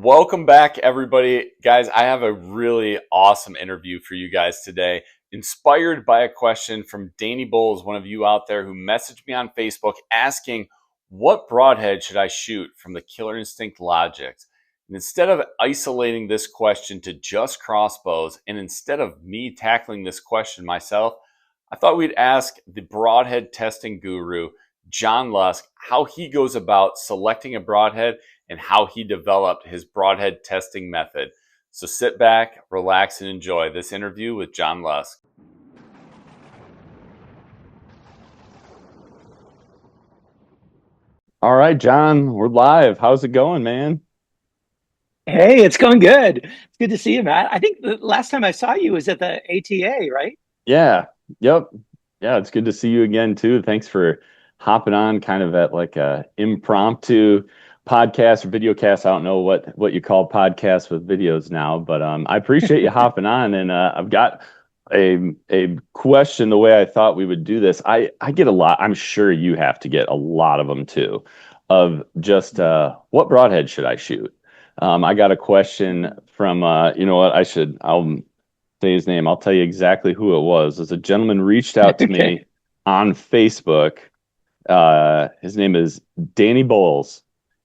Welcome back, everybody. Guys, I have a really awesome interview for you guys today, inspired by a question from Danny Bowles, one of you out there who messaged me on Facebook asking, what broadhead should I shoot from the Killer Instinct Logics? And instead of isolating this question to just crossbows, and instead of me tackling this question myself, I thought we'd ask the broadhead testing guru, John Lusk, how he goes about selecting a broadhead and how he developed his broadhead testing method. So sit back, relax, and enjoy this interview with John Lusk. All right, John, we're live. How's it going, man? Hey, it's going good. It's good to see you, Matt. I think the last time I saw you was at the ATA, right? Yeah, yep. Yeah, it's good to see you again, too. Thanks for hopping on kind of at like a impromptu podcast or video cast. I don't know what you call podcasts with videos now, but I appreciate you hopping on. And I've got a question the way I thought we would do this. I get a lot. I'm sure you have to get a lot of them too, of just what broadhead should I shoot? I got a question from you know what, I'll say his name. I'll tell you exactly who it was. As a gentleman reached out to Okay. me on Facebook. His name is Danny Bowles,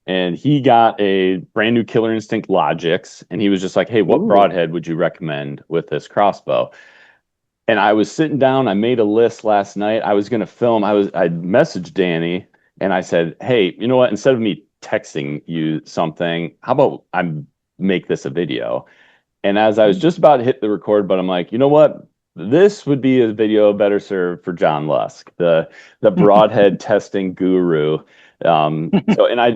and he got a brand new Killer Instinct Logics, and he was just like, "Hey, what Ooh. broadhead would you recommend with this crossbow?" And I was sitting down. I made a list last night. I was going to film. I messaged Danny, and I said, "Hey, you know what? Instead of me texting you something, how about I make this a video?" And as I was just about to hit the record button, I'm like, you know what? This would be a video better served for John Lusk, the broadhead testing guru. And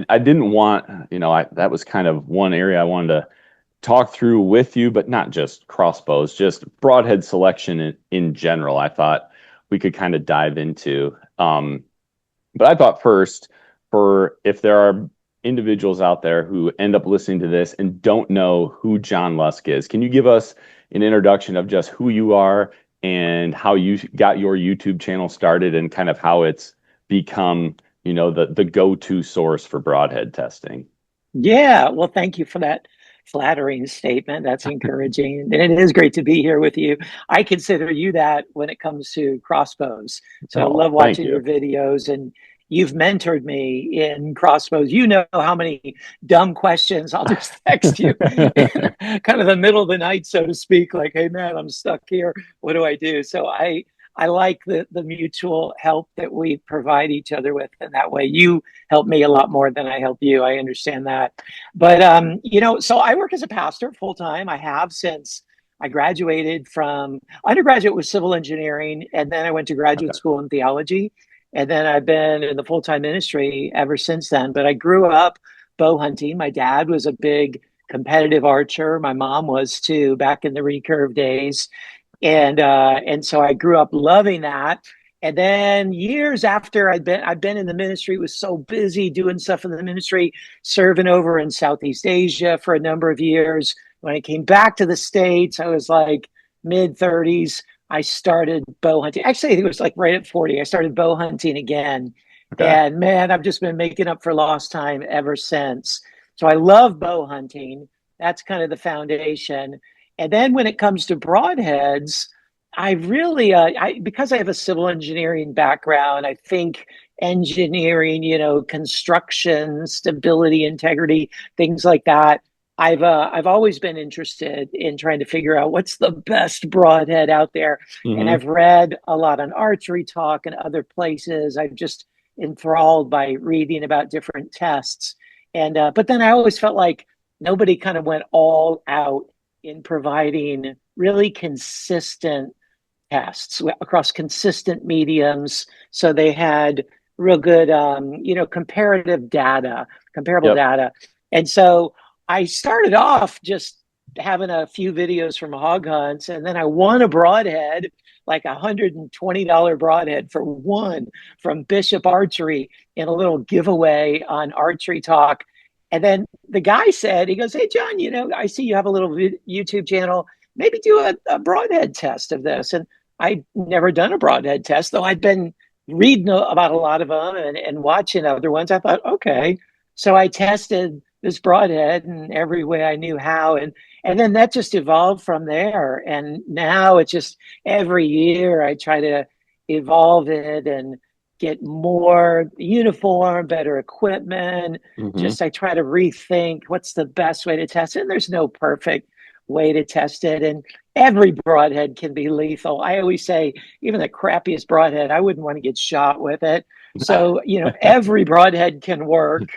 I didn't want, that was kind of one area I wanted to talk through with you, but not just crossbows, just broadhead selection in general. I thought we could kind of dive into. But I thought first, for if there are individuals out there who end up listening to this and don't know who John Lusk is, can you give us an introduction of just who you are and how you got your YouTube channel started and kind of how it's become, the go-to source for broadhead testing? Yeah, well, thank you for that flattering statement. That's encouraging. And it is great to be here with you. I consider you that when it comes to crossbows. So I Oh, love thank watching you. your videos, and you've mentored me in crossbows. You know how many dumb questions I'll just text you in kind of the middle of the night, so to speak, like, hey man, I'm stuck here. What do I do? So I like the mutual help that we provide each other with. And that way you help me a lot more than I help you. I understand that. But so I work as a pastor full time. I have since I graduated from undergraduate with civil engineering, and then I went to graduate Okay. school in theology. And then I've been in the full time ministry ever since then. But I grew up bow hunting. My dad was a big competitive archer. My mom was too, back in the recurve days. And so I grew up loving that. And then years after I've been in the ministry, was so busy doing stuff in the ministry, serving over in Southeast Asia for a number of years. When I came back to the States, I was like mid 30s. I started bow hunting. Actually, I think it was like right at 40. I started bow hunting again. Okay. And man, I've just been making up for lost time ever since. So I love bow hunting. That's kind of the foundation. And then when it comes to broadheads, I really, because I have a civil engineering background, I think engineering, construction, stability, integrity, things like that. I've always been interested in trying to figure out what's the best broadhead out there, and Hmm. I've read a lot on Archery Talk and other places. I've just enthralled by reading about different tests, and but then I always felt like nobody kind of went all out in providing really consistent tests across consistent mediums. So they had real good, comparative data, comparable Yep. data. And so I started off just having a few videos from hog hunts, and then I won a broadhead, like $120 broadhead for one from Bishop Archery in a little giveaway on Archery Talk. And then the guy said, he goes, "Hey, John, I see you have a little YouTube channel. Maybe do a broadhead test of this." And I'd never done a broadhead test, though I'd been reading about a lot of them and watching other ones. I thought, okay. So I tested this broadhead in every way I knew how. And then that just evolved from there. And now it's just every year I try to evolve it and get more uniform, better equipment. Hmm. Just I try to rethink what's the best way to test it. And there's no perfect way to test it. And every broadhead can be lethal. I always say, even the crappiest broadhead, I wouldn't want to get shot with it. So, every broadhead can work.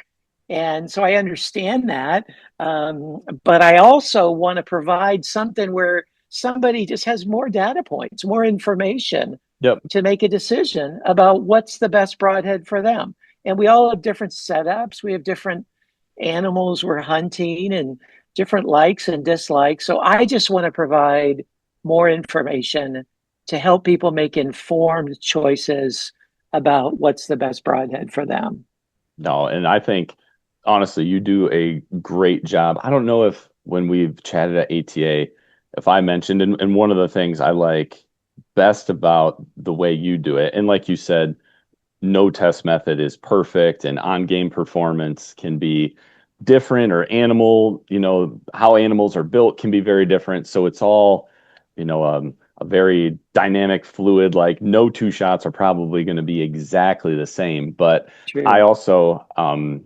And so I understand that. But I also want to provide something where somebody just has more data points, more information Yep. to make a decision about what's the best broadhead for them. And we all have different setups. We have different animals we're hunting and different likes and dislikes. So I just want to provide more information to help people make informed choices about what's the best broadhead for them. No, and I think honestly, you do a great job. I don't know if when we've chatted at ATA, if I mentioned, and one of the things I like best about the way you do it, and like you said, no test method is perfect, and on-game performance can be different, or how animals are built can be very different. So it's all, a very dynamic fluid, like no two shots are probably going to be exactly the same. But I True. also am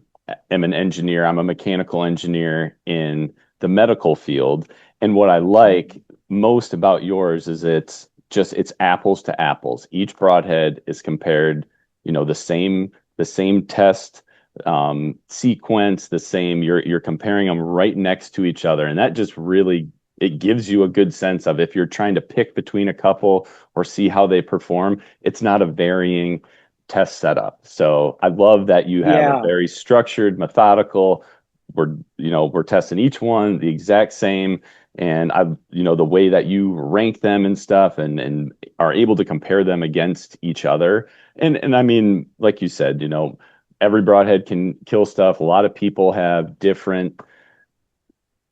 an engineer. I'm a mechanical engineer in the medical field. And what I like most about yours is it's apples to apples. Each broadhead is compared, the same test sequence, the same. You're comparing them right next to each other, and that just really it gives you a good sense of if you're trying to pick between a couple or see how they perform. It's not a varying test setup. So I love that you have a Yeah. very structured, methodical. We're testing each one the exact same, and the way that you rank them and stuff, and are able to compare them against each other. And I mean, like you said, every broadhead can kill stuff. A lot of people have different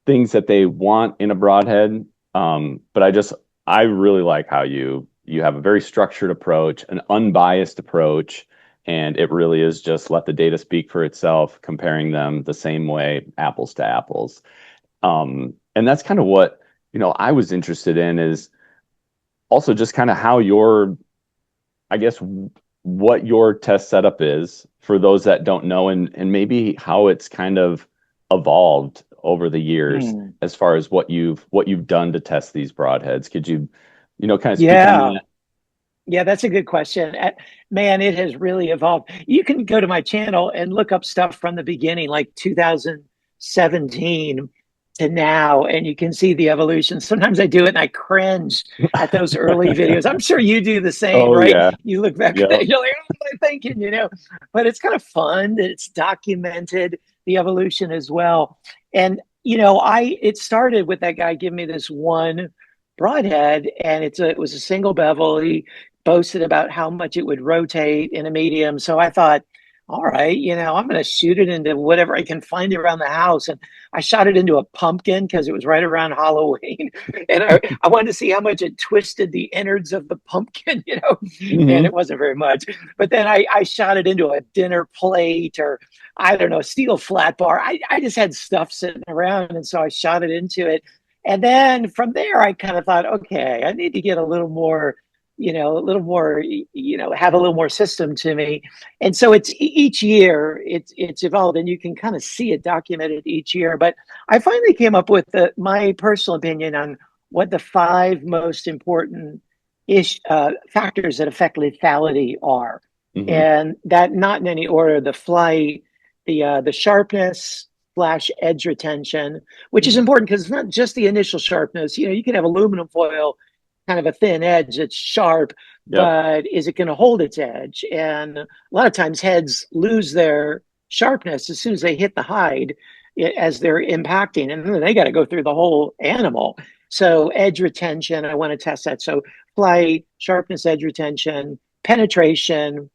things that they want in a broadhead. But I really like how you have a very structured approach, an unbiased approach, and it really is just let the data speak for itself, comparing them the same way, apples to apples. And that's kind of what, I was interested in, is also just kind of how I guess, what your test setup is for those that don't know, and maybe how it's kind of evolved over the years Hmm. as far as what you've done to test these broadheads. Could you, kind of speak on Yeah. that? Yeah, that's a good question. Man, it has really evolved. You can go to my channel and look up stuff from the beginning, like 2017 to now, and you can see the evolution. Sometimes I do it and I cringe at those early videos. I'm sure you do the same, Oh right? yeah. You look back at Yep. that, you're like, what am I thinking? But it's kind of fun that it's documented the evolution as well. And it started with that guy giving me this one broadhead, and it was a single bevel. He boasted about how much it would rotate in a medium. So I thought, all right, I'm going to shoot it into whatever I can find around the house. And I shot it into a pumpkin because it was right around Halloween. And I wanted to see how much it twisted the innards of the pumpkin. And Hmm. it wasn't very much. But then I shot it into a dinner plate, or I don't know, a steel flat bar. I just had stuff sitting around. And so I shot it into it. And then from there, I kind of thought, okay, I need to get a little more, have a little more system to me. And so it's each year it's evolved, and you can kind of see it documented each year. But I finally came up with my personal opinion on what the five most important factors that affect lethality are, Hmm. and that not in any order: the flight, the sharpness slash edge retention, which is Hmm. important because it's not just the initial sharpness. You can have aluminum foil, kind of a thin edge that's sharp, Yep. but is it going to hold its edge? And a lot of times heads lose their sharpness as soon as they hit the hide as they're impacting, and then they got to go through the whole animal. So edge retention, I want to test that. So flight, sharpness, edge retention, penetration,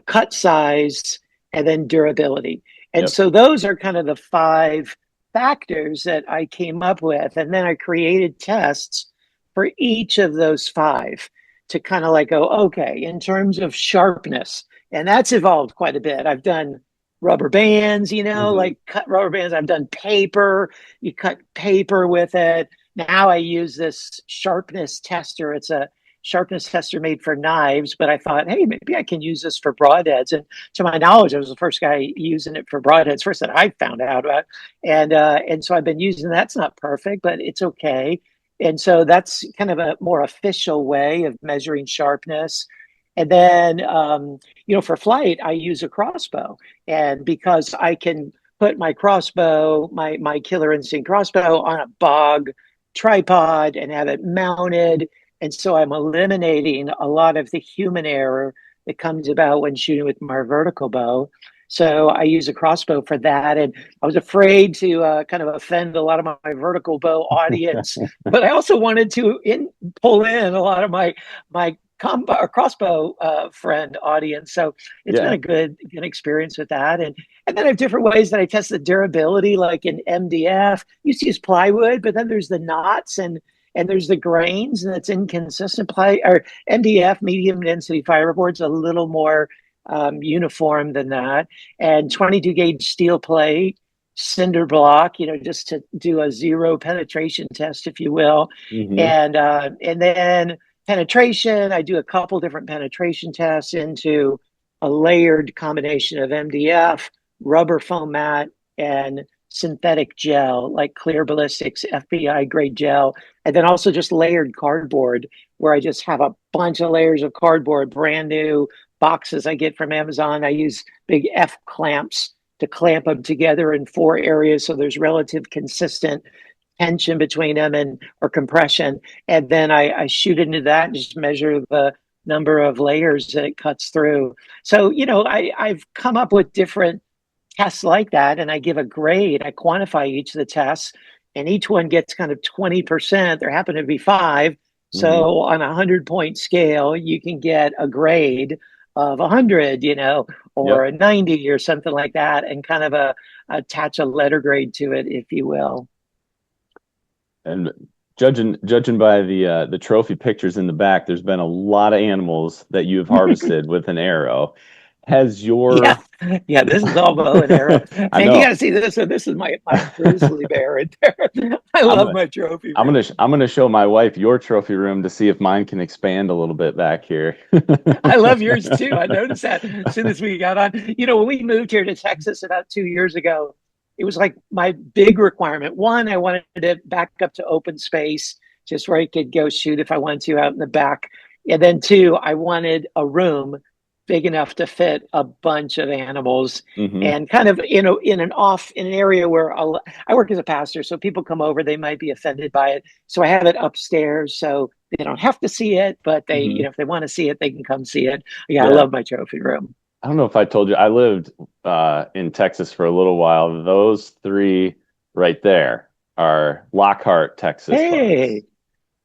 cut size, and then durability. And Yep. so those are kind of the five factors that I came up with. And then I created tests for each of those five to kind of like go, okay, in terms of sharpness, and that's evolved quite a bit. I've done rubber bands, Hmm. like cut rubber bands. I've done paper. You cut paper with it. Now I use this sharpness tester. It's a sharpness tester made for knives, but I thought, hey, maybe I can use this for broadheads. And to my knowledge, I was the first guy using it for broadheads, first that I found out about. And so I've been using that. It's not perfect, but it's okay. And so that's kind of a more official way of measuring sharpness. And then, for flight, I use a crossbow. And because I can put my crossbow, my killer instinct crossbow, on a bog tripod and have it mounted. And so I'm eliminating a lot of the human error that comes about when shooting with my vertical bow. So I use a crossbow for that. And I was afraid to kind of offend a lot of my vertical bow audience, but I also wanted to pull in a lot of my combo or crossbow friend audience. So it's been Yeah. a good experience with that. And then I have different ways that I test the durability, like in MDF. You used to use plywood, but then there's the knots and there's the grains, and it's inconsistent. Or MDF, medium density fiberboard's a little more uniform than that. And 22 gauge steel plate, cinder block, just to do a zero penetration test, if you will. Hmm. And then penetration, I do a couple different penetration tests into a layered combination of MDF, rubber foam mat, and synthetic gel, like clear ballistics, FBI grade gel, and then also just layered cardboard, where I just have a bunch of layers of cardboard, brand new boxes I get from Amazon. I use big F clamps to clamp them together in 4 areas so there's relative consistent tension between them and or compression. And then I shoot into that and just measure the number of layers that it cuts through. So, I've come up with different tests like that, and I give a grade. I quantify each of the tests, and each one gets kind of 20%. There happen to be five. Hmm. So on a 100-point scale, you can get a grade of 100, or Yep. a 90 or something like that, and kind of attach a letter grade to it, if you will. And judging by the trophy pictures in the back, there's been a lot of animals that you have harvested with an arrow. Has Yeah, your yeah, this is all bow and arrow. I Man, you got know. to see this. So this is my grizzly bear right there. I I'm love my trophy I'm room. gonna show my wife your trophy room to see if mine can expand a little bit back here. I love yours too. I noticed that as soon as we got on. When we moved here to Texas about 2 years ago, it was like my big requirement. One, I wanted to back up to open space, just where I could go shoot if I wanted to out in the back. And then two, I wanted a room big enough to fit a bunch of animals, Hmm. and kind of in an area where I work as a pastor, so people come over, they might be offended by it. So I have it upstairs, so they don't have to see it, but they, Hmm. if they want to see it, they can come see it. Yeah, I Yeah. love my trophy room. I don't know if I told you, I lived in Texas for a little while. Those three right there are Lockhart, Texas bucks. Hey,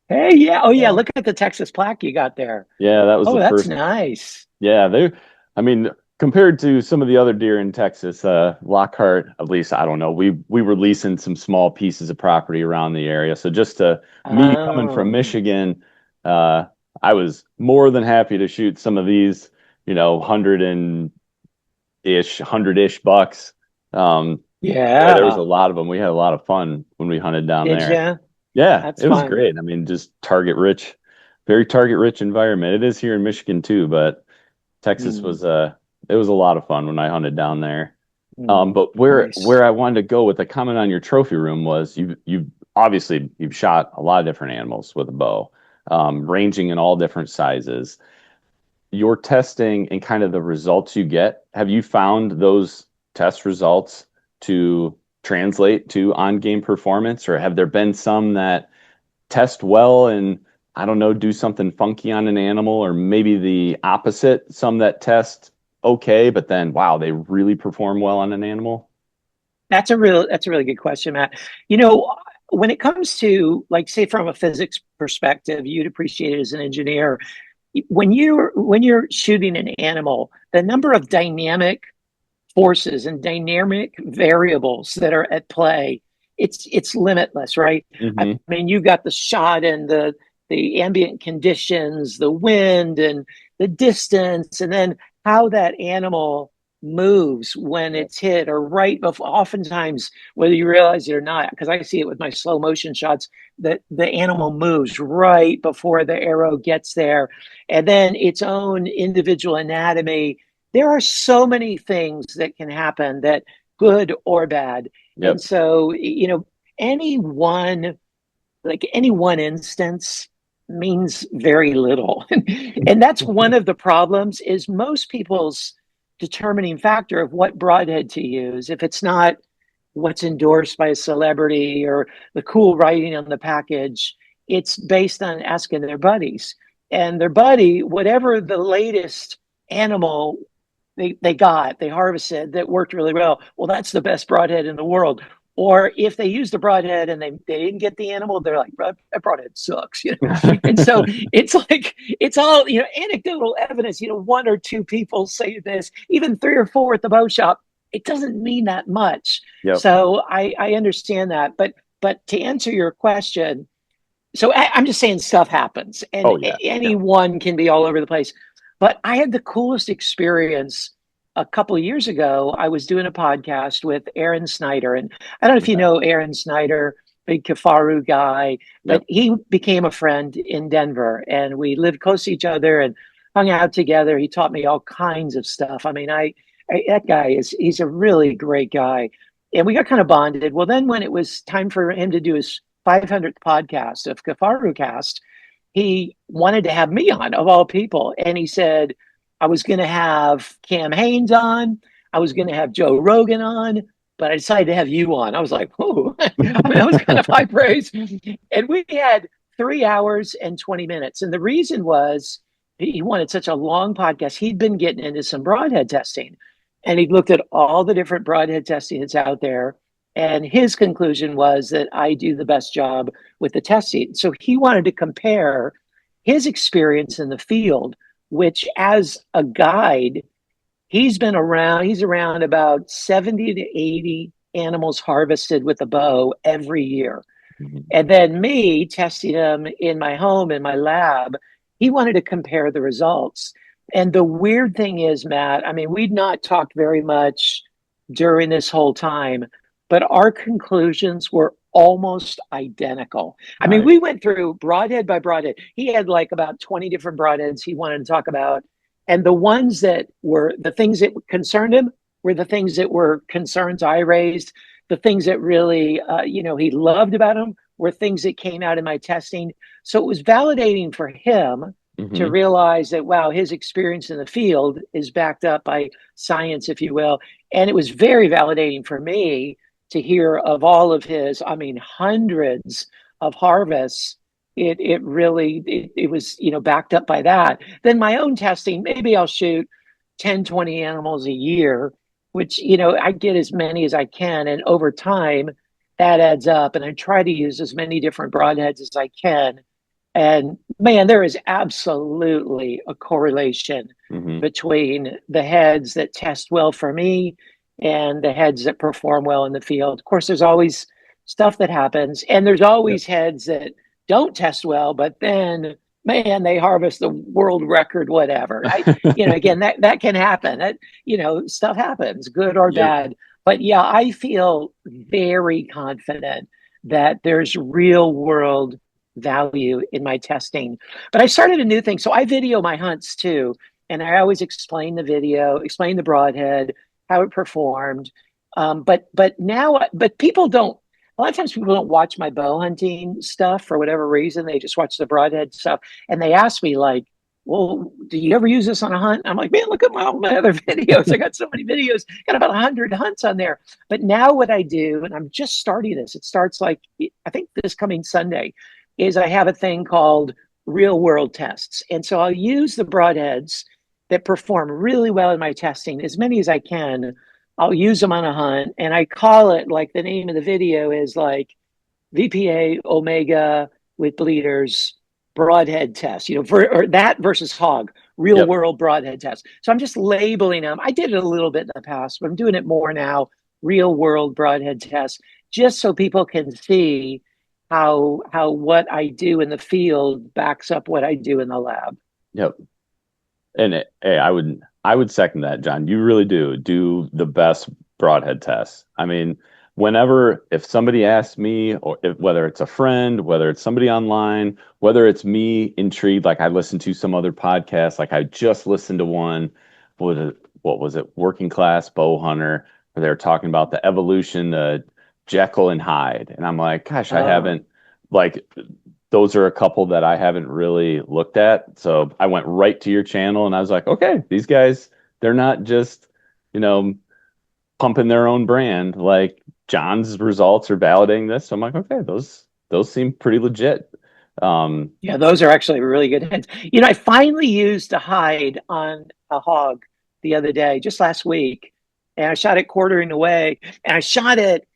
hey, yeah. Oh, yeah. So, Look at the Texas plaque you got there. yeah, that was Oh, the that's first. nice. Yeah, I mean, compared to some of the other deer in Texas, Lockhart, at least, I don't know, we were leasing some small pieces of property around the area. So just to me coming from Oh, Michigan, uh, I was more than happy to shoot some of these, 100-ish bucks. Boy, there was a yeah. lot of them. We had a lot of fun when we hunted down Did there. you? Yeah, That's it was fun. great. I mean, just very target rich environment. It is here in Michigan too, but Texas Mm, it was a lot of fun when I hunted down there. mm, But where nice. I wanted to go with the comment on your trophy room was you've obviously you've shot a lot of different animals with a bow, ranging in all different sizes. Your testing and kind of the results you get, have you found those test results to translate to on-game performance, or have there been some that test well and I don't know, do something funky on an animal, or maybe the opposite, some that test okay, but then wow, they really perform well on an animal? That's a really good question, Matt. When it comes to, like, say, from a physics perspective, you'd appreciate it as an engineer. When you're shooting an animal, the number of dynamic forces and dynamic variables that are at play, it's limitless, right? I Hmm. mean, you've got the shot and the ambient conditions, the wind and the distance, and then how that animal moves when Yep. it's hit, or right before, oftentimes, whether you realize it or not, because I see it with my slow motion shots, that the animal moves right before the arrow gets there. And then its own individual anatomy. There are so many things that can happen, that good or bad. And Yep. so, any one, like any one instance means very little. And that's one of the problems, is most people's determining factor of what broadhead to use, if it's not what's endorsed by a celebrity or the cool writing on the package, it's based on asking their buddies. And their buddy, whatever the latest animal they harvested that worked really well, well, that's the best broadhead in the world. Or if they used a broadhead and they didn't get the animal, they're like, that broadhead sucks. And so it's like, it's all, anecdotal evidence, one or two people say this, even three or four at the bow shop, it doesn't mean that much. Yep. So I understand that. But to answer your question, so I'm just saying stuff happens, and Oh yeah. Yeah. anyone can be all over the place. But I had the coolest experience a couple of years ago. I was doing a podcast with Aaron Snyder, and I don't know if you Okay. know Aaron Snyder, big Kafaru guy, but Yep. he became a friend in Denver, and we lived close to each other and hung out together. He taught me all kinds of stuff. I mean, that guy he's a really great guy, and we got kind of bonded. Well, then when it was time for him to do his 500th podcast of Kafaru Cast, he wanted to have me on, of all people. And he said, I was going to have Cam Haynes on, I was going to have Joe Rogan on, but I decided to have you on. I was like, oh, I mean, that was kind of high praise. And we had 3 hours and 20 minutes. And the reason was he wanted such a long podcast. He'd been getting into some broadhead testing, and he'd looked at all the different broadhead testing that's out there. And his conclusion was that I do the best job with the testing. So he wanted to compare his experience in the field, which as a guide, he's around about 70 to 80 animals harvested with a bow every year. Mhm. And then me testing them in my home, in my lab, he wanted to compare the results. And the weird thing is, Matt, I mean, we'd not talked very much during this whole time, but our conclusions were almost identical. I mean, Nice. we went through broadhead by broadhead. He had like about 20 different broadheads he wanted to talk about. And the ones that were the things that concerned him were the things that were concerns I raised. The things that really, he loved about him were things that came out in my testing. So it was validating for him to Hmm. realize that, wow, his experience in the field is backed up by science, if you will. And it was very validating for me to hear of all of his, I mean, hundreds of harvests. It really, it was, backed up by that. Then my own testing, maybe I'll shoot 10, 20 animals a year, which, I get as many as I can. And over time, that adds up. And I try to use as many different broadheads as I can. And man, there is absolutely a correlation Hmm. between the heads that test well for me and the heads that perform well in the field. Of course, there's always stuff that happens, and there's Yep. always heads that don't test well, but then man, they harvest the world record, whatever. Again, that can happen. Stuff happens, good or Yep. bad. But yeah, I feel very confident that there's real world value in my testing. But I started a new thing. So I video my hunts too. And I always explain the video, explain the broadhead, how it performed. But people don't, a lot of times people don't watch my bow hunting stuff for whatever reason. They just watch the broadhead stuff. And they ask me, like, well, do you ever use this on a hunt? I'm like, man, look at all my other videos. I got so many videos, got about 100 hunts on there. But now what I do, and I'm just starting this, it starts like, I think this coming Sunday, is I have a thing called real world tests. And so I'll use the broadheads that perform really well in my testing, as many as I can. I'll use them on a hunt, and I call it, like, the name of the video is like VPA Omega with bleeders broadhead test, or that versus hog, real Yep. world broadhead test. So I'm just labeling them. I did it a little bit in the past, but I'm doing it more now. Real world broadhead test, just so people can see how what I do in the field backs up what I do in the lab. Yep. And hey, I would second that, John. You really do the best broadhead tests. I mean, whenever if somebody asks me, or if, whether it's a friend, whether it's somebody online, whether it's me intrigued, like I listened to some other podcast, like I just listened to one, what was it, Working Class Bow Hunter, where they were talking about the evolution of Jekyll and Hyde, and I'm like, gosh, I Oh, haven't like those are a couple that I haven't really looked at. So I went right to your channel and I was like, okay, these guys, they're not just, you know, pumping their own brand. Like John's results are validating this. So I'm like, okay, those seem pretty legit. Um, yeah, those are actually really good hits. I finally used a hide on a hog the other day, just last week, and I shot it quartering away, and I shot it,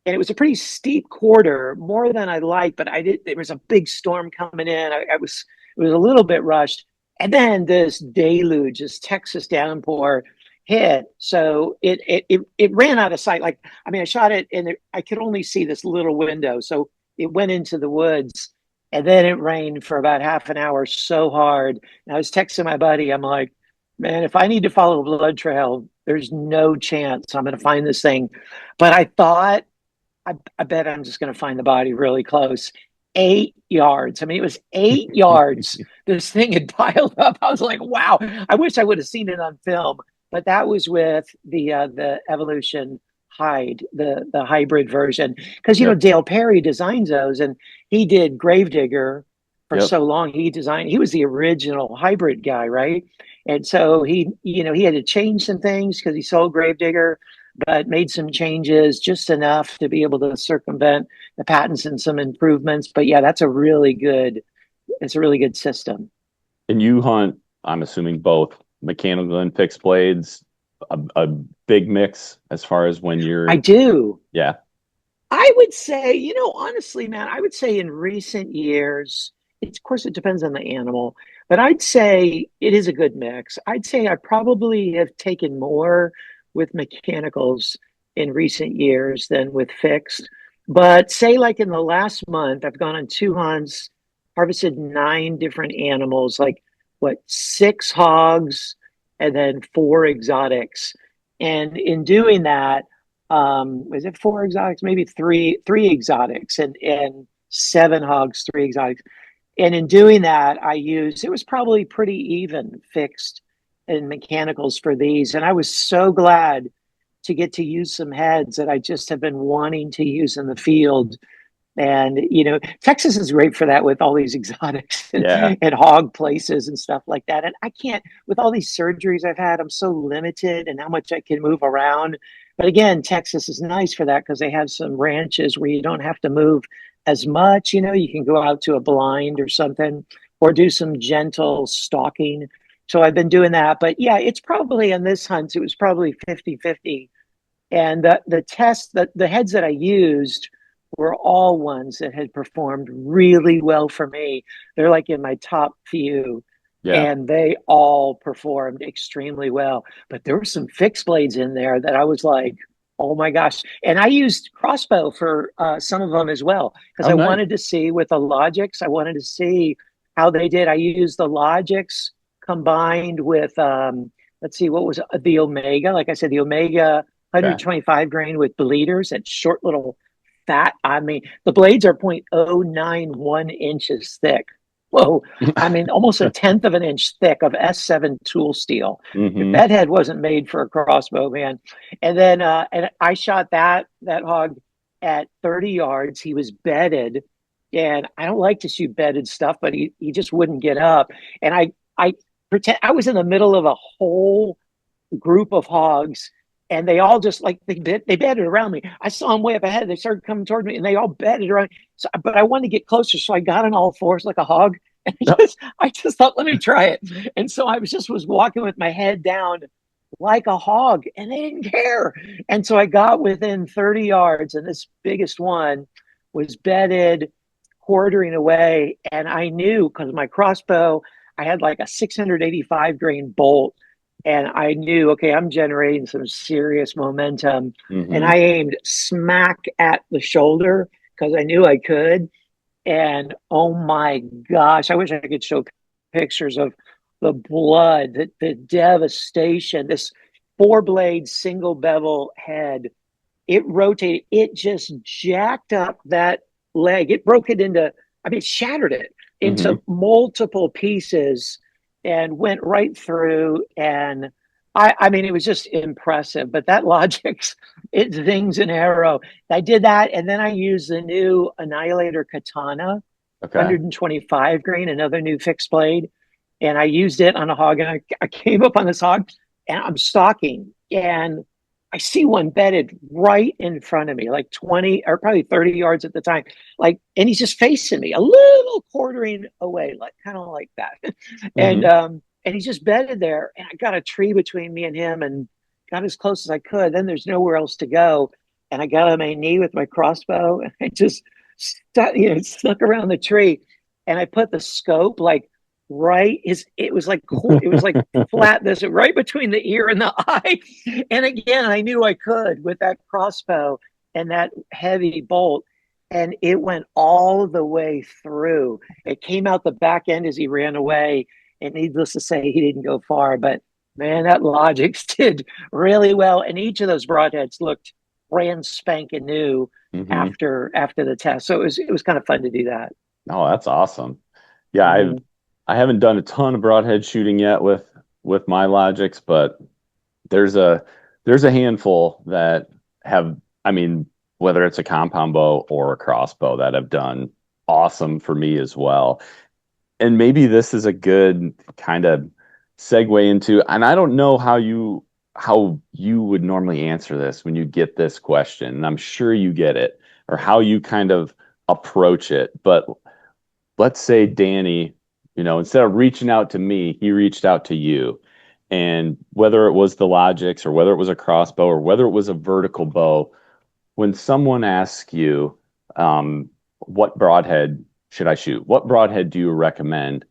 and it was a pretty steep quarter, more than I liked, but I did. There was a big storm coming in. It was a little bit rushed, and then this deluge, this Texas downpour hit, so it ran out of sight. Like, I mean, I shot it, and I could only see this little window, so it went into the woods, and then it rained for about half an hour so hard. And I was texting my buddy. I'm like, man, if I need to follow a blood trail, there's no chance I'm going to find this thing. But I thought, I bet I'm just going to find the body really close. 8 yards. I mean, it was 8 yards. This thing had piled up. I was like, wow. I wish I would have seen it on film. But that was with the evolution hide, the hybrid version, because yep, Dale Perry designs those, and he did Gravedigger for yep. so long. He was the original hybrid guy, right? And so he had to change some things because he sold Gravedigger, but made some changes just enough to be able to circumvent the patents and some improvements. But yeah, it's a really good system. And you hunt, I'm assuming both mechanical and fixed blades, a big mix as far as when I you're, do. yeah, I would say, honestly, man, I would say in recent years, of course, it depends on the animal, but I'd say it is a good mix. I'd say I probably have taken more with mechanicals in recent years than with fixed. But say, like in the last month, I've gone on 2 hunts, harvested 9 different animals, like what, 6 hogs, and then 4 exotics. And in doing that, was it 4 exotics, maybe three exotics, and 7 hogs, 3 exotics. And in doing that, it was probably pretty even fixed and mechanicals for these, and I was so glad to get to use some heads that I just have been wanting to use in the field. And Texas is great for that, with all these exotics and, yeah. and hog places and stuff like that. And I can't, with all these surgeries I've had, I'm so limited in how much I can move around. But again, Texas is nice for that because they have some ranches where you don't have to move as much. You can go out to a blind or something, or do some gentle stalking. So I've been doing that. But yeah, it's probably on this hunt, it was probably 50-50. And the heads that I used were all ones that had performed really well for me. They're like in my top few, Yeah. and they all performed extremely well. But there were some fixed blades in there that I was like, oh my gosh. And I used Crossbow for some of them as well, because Oh, I nice. wanted to see with the Logics, I wanted to see how they did. I used the Logics combined with, let's see, what was it? The Omega. Like I said, the Omega Okay. 125 grain with bleeders and short little fat. I mean, the blades are 0.091 inches thick. Whoa. I mean, almost a tenth of an inch thick of S7 tool steel. Hmm. That head wasn't made for a crossbow, man. And then and I shot that hog at 30 yards. He was bedded. And I don't like to shoot bedded stuff, but he just wouldn't get up. And I pretend I was in the middle of a whole group of hogs, and they all just like they bedded around me. I saw them way up ahead. They started coming toward me, and they all bedded around. So, but I wanted to get closer, so I got on all fours like a hog. And Yep. I just thought, let me try it. And so I was walking with my head down like a hog, and they didn't care. And so I got within 30 yards, and this biggest one was bedded, quartering away, and I knew because my crossbow, I had like a 685 grain bolt, and I knew, okay, I'm generating some serious momentum. And Hmm. I aimed smack at the shoulder because I knew I could. And oh my gosh, I wish I could show pictures of the blood, the devastation, this four blade single bevel head, it rotated, it just jacked up that leg. It broke it into, I mean, it shattered it Hmm. into multiple pieces and went right through. And I mean, it was just impressive. But that Logix, it zings an arrow. I did that, and then I used the new Annihilator Katana, Okay. 125 grain, another new fixed blade, and I used it on a hog. And I came up on this hog, and I'm stalking, and I see one bedded right in front of me, like 20 or probably 30 yards at the time. Like, and he's just facing me a little quartering away, like kind of like that. Hmm. And he's just bedded there. And I got a tree between me and him and got as close as I could. Then there's nowhere else to go. And I got on my knee with my crossbow and I just stuck around the tree. And I put the scope like right his it was like flat this right between the ear and the eye. And again, I knew I could with that crossbow and that heavy bolt, and it went all the way through. It came out the back end as he ran away, and needless to say, he didn't go far. But man, that Logix did really well, and each of those broadheads looked brand spanking new Hmm. after the test. So it was kind of fun to do that. Oh, that's awesome. Yeah, Mm-hmm. I haven't done a ton of broadhead shooting yet with my logics, but there's a there's a handful that have, I mean, whether it's a compound bow or a crossbow that have done awesome for me as well. And maybe this is a good kind of segue into, and I don't know how you would normally answer this when you get this question, and I'm sure you get it, or how you kind of approach it. But let's say Danny, instead of reaching out to me, he reached out to you. And whether it was the Logix or whether it was a crossbow or whether it was a vertical bow, when someone asks you, what broadhead should I shoot? What broadhead do you recommend?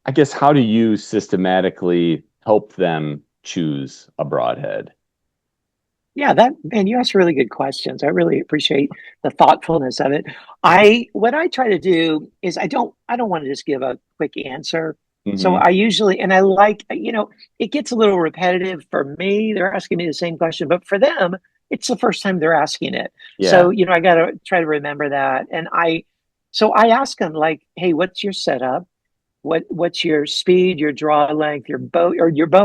I guess, how do you systematically help them choose a broadhead? Yeah, that man, you ask really good questions. I really appreciate the thoughtfulness of it. What I try to do is I don't want to just give a quick answer. So Hmm. I usually and I like, it gets a little repetitive for me. They're asking me the same question, but for them, it's the first time they're asking it. So, Yeah. I got to try to remember that. So I ask them like, "Hey, what's your setup? What's your speed, your draw length, your bow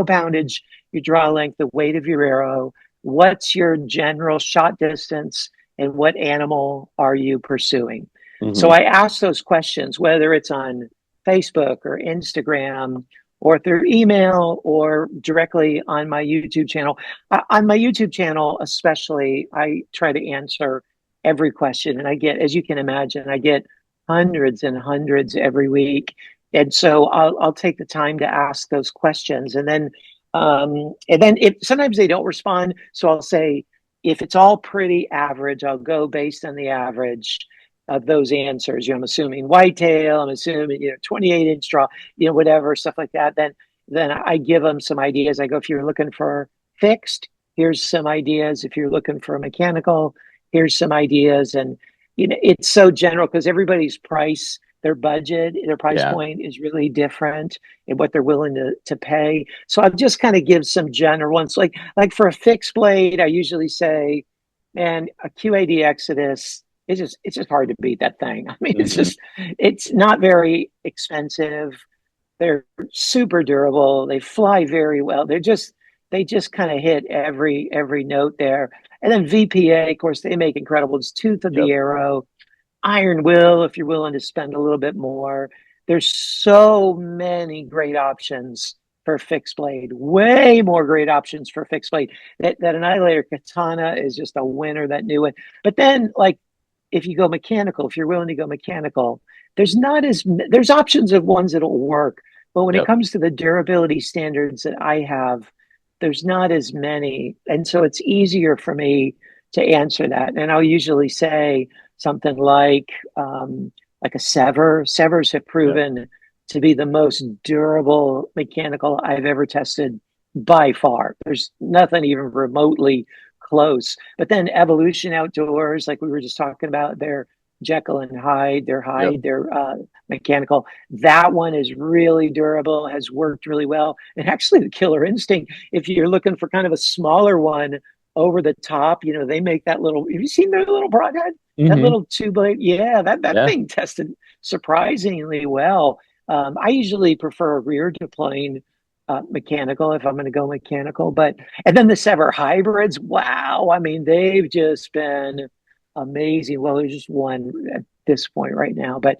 poundage, your draw length, the weight of your arrow? What's your general shot distance, and what animal are you pursuing?" So Hmm. I ask those questions, whether it's on Facebook or Instagram or through email or directly on my YouTube channel. On my YouTube channel, especially, I try to answer every question. And I get, as you can imagine, I get hundreds and hundreds every week. And so I'll take the time to ask those questions. And then if sometimes they don't respond, so I'll say, if it's all pretty average, I'll go based on the average of those answers. I'm assuming whitetail, I'm assuming 28-inch draw, whatever stuff like that. Then I give them some ideas. I go, if you're looking for fixed, here's some ideas. If you're looking for a mechanical, here's some ideas. And it's so general because everybody's price, their budget, their price Yeah. point is really different in what they're willing to pay. So I'll just kind of give some general ones. Like for a fixed blade, I usually say, man, a QAD Exodus, it's just hard to beat that thing. I mean, Hmm. it's not very expensive. They're super durable. They fly very well. They just kind of hit every note there. And then VPA, of course, they make incredible. It's tooth of the Yep. arrow, iron will if you're willing to spend a little bit more. There's so many great options for fixed blade, way more great options for fixed blade. That Annihilator Katana is just a winner, that new one. But then, like, if you go mechanical, if you're willing to go mechanical, there's options of ones that'll work. But when it Yep. comes to the durability standards that I have, there's not as many. And so it's easier for me to answer that. And I'll usually say something like a sever. Severs have Yep. proven to be the most durable mechanical I've ever tested by far. There's nothing even remotely close. But then Evolution Outdoors, like we were just talking about, Jekyll and Hyde. They're Yep. Hyde, they're mechanical. That one is really durable, has worked really well. And actually, the Killer Instinct, if you're looking for kind of a smaller one over the top, they make that little. Have you seen their little broadhead? That Hmm. little two blade, yeah, that Yeah. thing tested surprisingly well. I usually prefer rear deploying mechanical if I'm going to go mechanical, but and then the Sever hybrids, wow! I mean, they've just been amazing. Well, there's just one at this point right now, but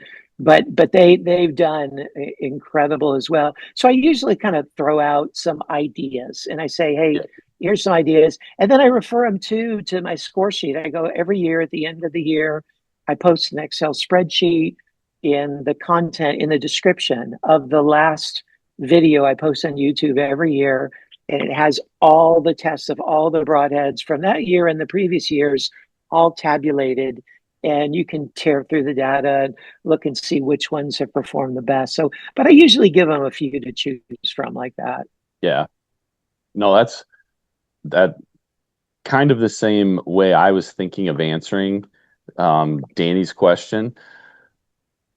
they've done incredible as well. So I usually kind of throw out some ideas and I say, hey, Yeah. here's some ideas, and then I refer them to my score sheet. I go every year at the end of the year, I post an Excel spreadsheet in the content in the description of the last video I post on YouTube every year, and it has all the tests of all the broadheads from that year and the previous years all tabulated, and you can tear through the data and look and see which ones have performed the best. So, but I usually give them a few to choose from like that. Yeah. No, that's that kind of the same way I was thinking of answering Danny's question.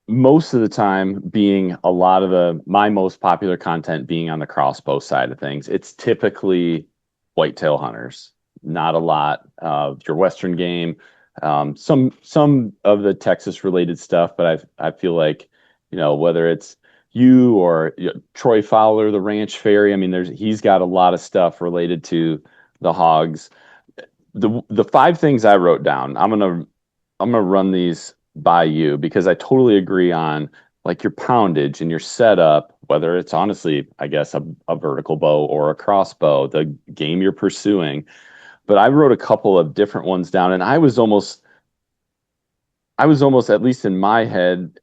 Most of the time being a lot of my most popular content being on the crossbow side of things. It's typically whitetail hunters, not a lot of your Western game, some of the Texas related stuff, but I feel like, whether it's you or Troy Fowler, the Ranch Fairy, I mean, he's got a lot of stuff related to the hogs. The five things I wrote down, I'm gonna run these by you because I totally agree on like your poundage and your setup, whether it's honestly, I guess, a vertical bow or a crossbow, the game you're pursuing. But I wrote a couple of different ones down, and I was almost, at least in my head,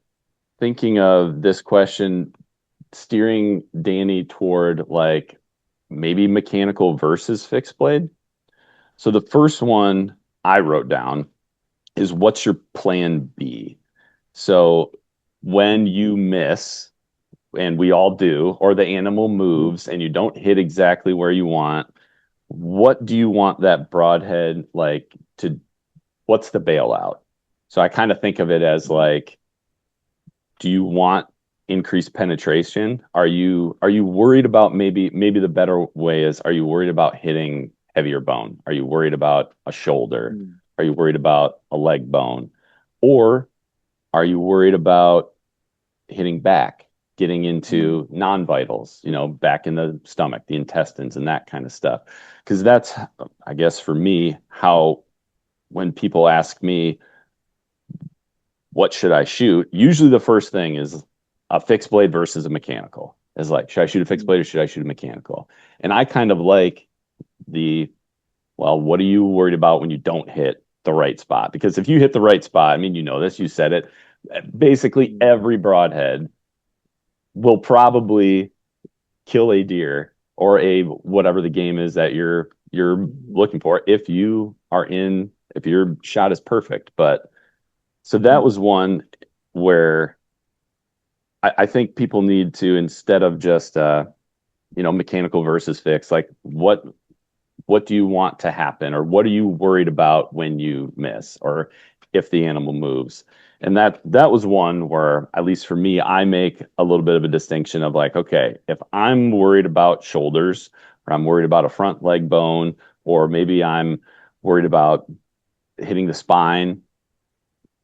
thinking of this question, steering Danny toward like maybe mechanical versus fixed blade. So the first one I wrote down is what's your plan B? So when you miss, and we all do, or the animal moves and you don't hit exactly where you want, what do you want that broadhead like to, what's the bailout? So I kind of think of it as like, do you want increased penetration? Are you worried about, maybe the better way is, are you worried about hitting heavier bone? Are you worried about a shoulder? Are you worried about a leg bone? Or are you worried about hitting back, getting into non-vitals, back in the stomach, the intestines, and that kind of stuff? Because that's, I guess, for me, how when people ask me, what should I shoot? Usually the first thing is a fixed blade versus a mechanical. Is like, should I shoot a fixed blade or should I shoot a mechanical? And I kind of like the, well, what are you worried about when you don't hit the right spot? Because if you hit the right spot, I mean, this, you said it, basically every broadhead will probably kill a deer or a whatever the game is that you're looking for if your shot is perfect. But so that was one where I think people need to, instead of just mechanical versus fixed, like what do you want to happen, or what are you worried about when you miss or if the animal moves? And that was one where, at least for me, I make a little bit of a distinction of like, okay, if I'm worried about shoulders, or I'm worried about a front leg bone, or maybe I'm worried about hitting the spine,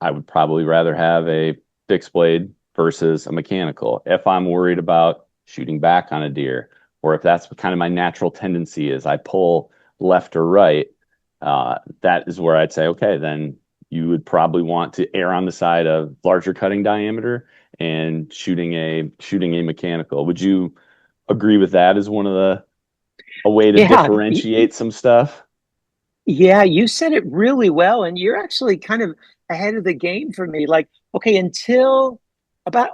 I would probably rather have a fixed blade versus a mechanical. If I'm worried about shooting back on a deer, or if that's what kind of my natural tendency is, I pull left or right, that is where I'd say, okay, then you would probably want to err on the side of larger cutting diameter and shooting a mechanical. Would you agree with that as a way to Yeah, differentiate some stuff? yeah, you said it really well, and you're actually kind of ahead of the game for me. Like, okay, until about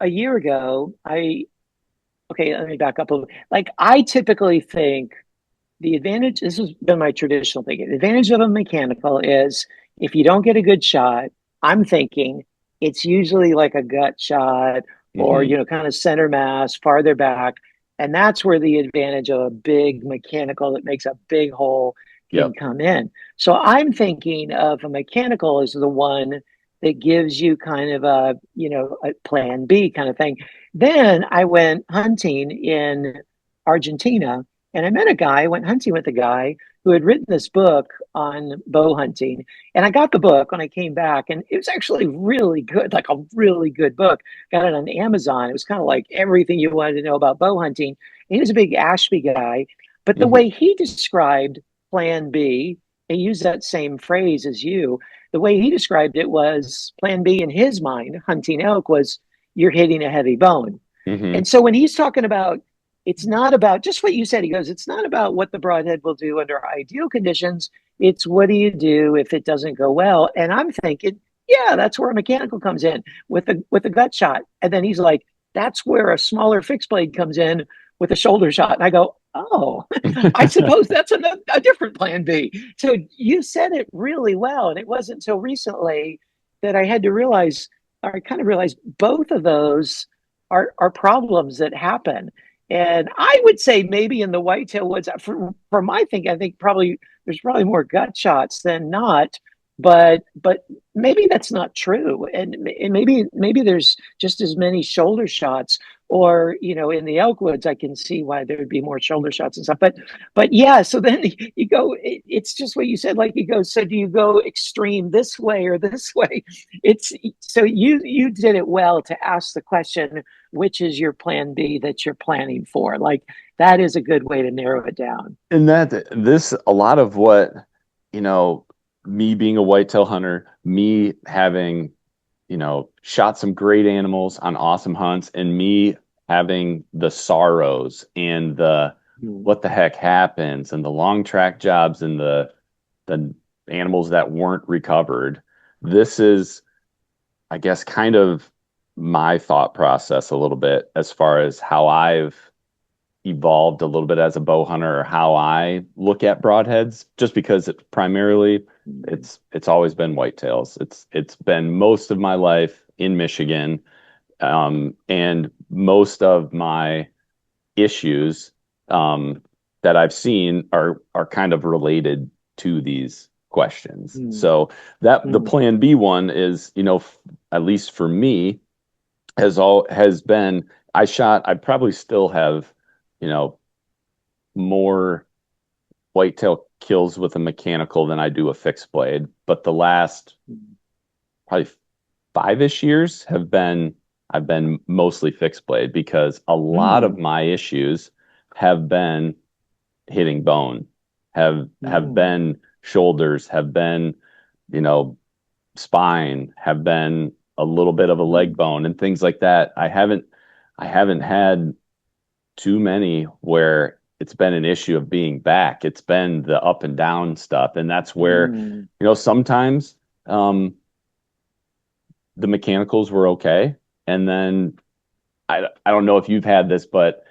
a year ago, let me back up a little. Like, I typically think the advantage, this has been my traditional thinking. The advantage of a mechanical is if you don't get a good shot, I'm thinking it's usually like a gut shot or, Hmm. kind of center mass, farther back. And that's where the advantage of a big mechanical that makes a big hole can Yep. come in. So I'm thinking of a mechanical as the one that gives you kind of a plan B kind of thing. Then I went hunting in Argentina, and I met a guy, went hunting with a guy who had written this book on bow hunting. And I got the book when I came back, and it was actually really good, like a really good book. Got it on Amazon. It was kind of like everything you wanted to know about bow hunting. And he was a big Ashby guy, but the Hmm. way he described Plan B, he used that same phrase as you. The way he described it was Plan B in his mind, hunting elk, was you're hitting a heavy bone. Hmm. And so when he's talking about, it's not about just what you said. He goes, it's not about what the broadhead will do under ideal conditions. It's what do you do if it doesn't go well? And I'm thinking, yeah, that's where a mechanical comes in with a gut shot. And then he's like, that's where a smaller fixed blade comes in with a shoulder shot. And I go, oh, I suppose that's a different plan B. So you said it really well. And it wasn't until recently that I had to realize, or I kind of realized both of those are problems that happen. And I would say maybe in the whitetail woods, for my thinking, I think probably there's probably more gut shots than not. But maybe that's not true, and maybe there's just as many shoulder shots. Or in the elk woods, I can see why there would be more shoulder shots and stuff. But yeah, so then you go. It's just what you said. Like you go. So do you go extreme this way or this way? It's so you did it well to ask the question, which is your plan B that you're planning for? Like that is a good way to narrow it down. And that this a lot of what, you know, me being a whitetail hunter, me having, shot some great animals on awesome hunts, and me having the sorrows and the Mm. what the heck happens and the long track jobs and the animals that weren't recovered. This is, I guess, kind of my thought process a little bit as far as how I've evolved a little bit as a bow hunter, or how I look at broadheads, just because it's primarily it's always been whitetails. It's been most of my life in Michigan, and most of my issues, that I've seen are kind of related to these questions. Mm. So that the Mm. plan B one is, at least for me, has been, I probably still have, you know, more whitetail kills with a mechanical than I do a fixed blade. But the last probably 5-ish years I've been mostly fixed blade, because a lot of Mm. my issues have been hitting bone, have Mm. been shoulders, have been, you know, spine, have been a little bit of a leg Mm. bone and things like that. I haven't had too many where it's been an issue of being back. It's been the up and down stuff. And that's where, Mm. sometimes, the mechanicals were okay. And then I don't know if you've had this, but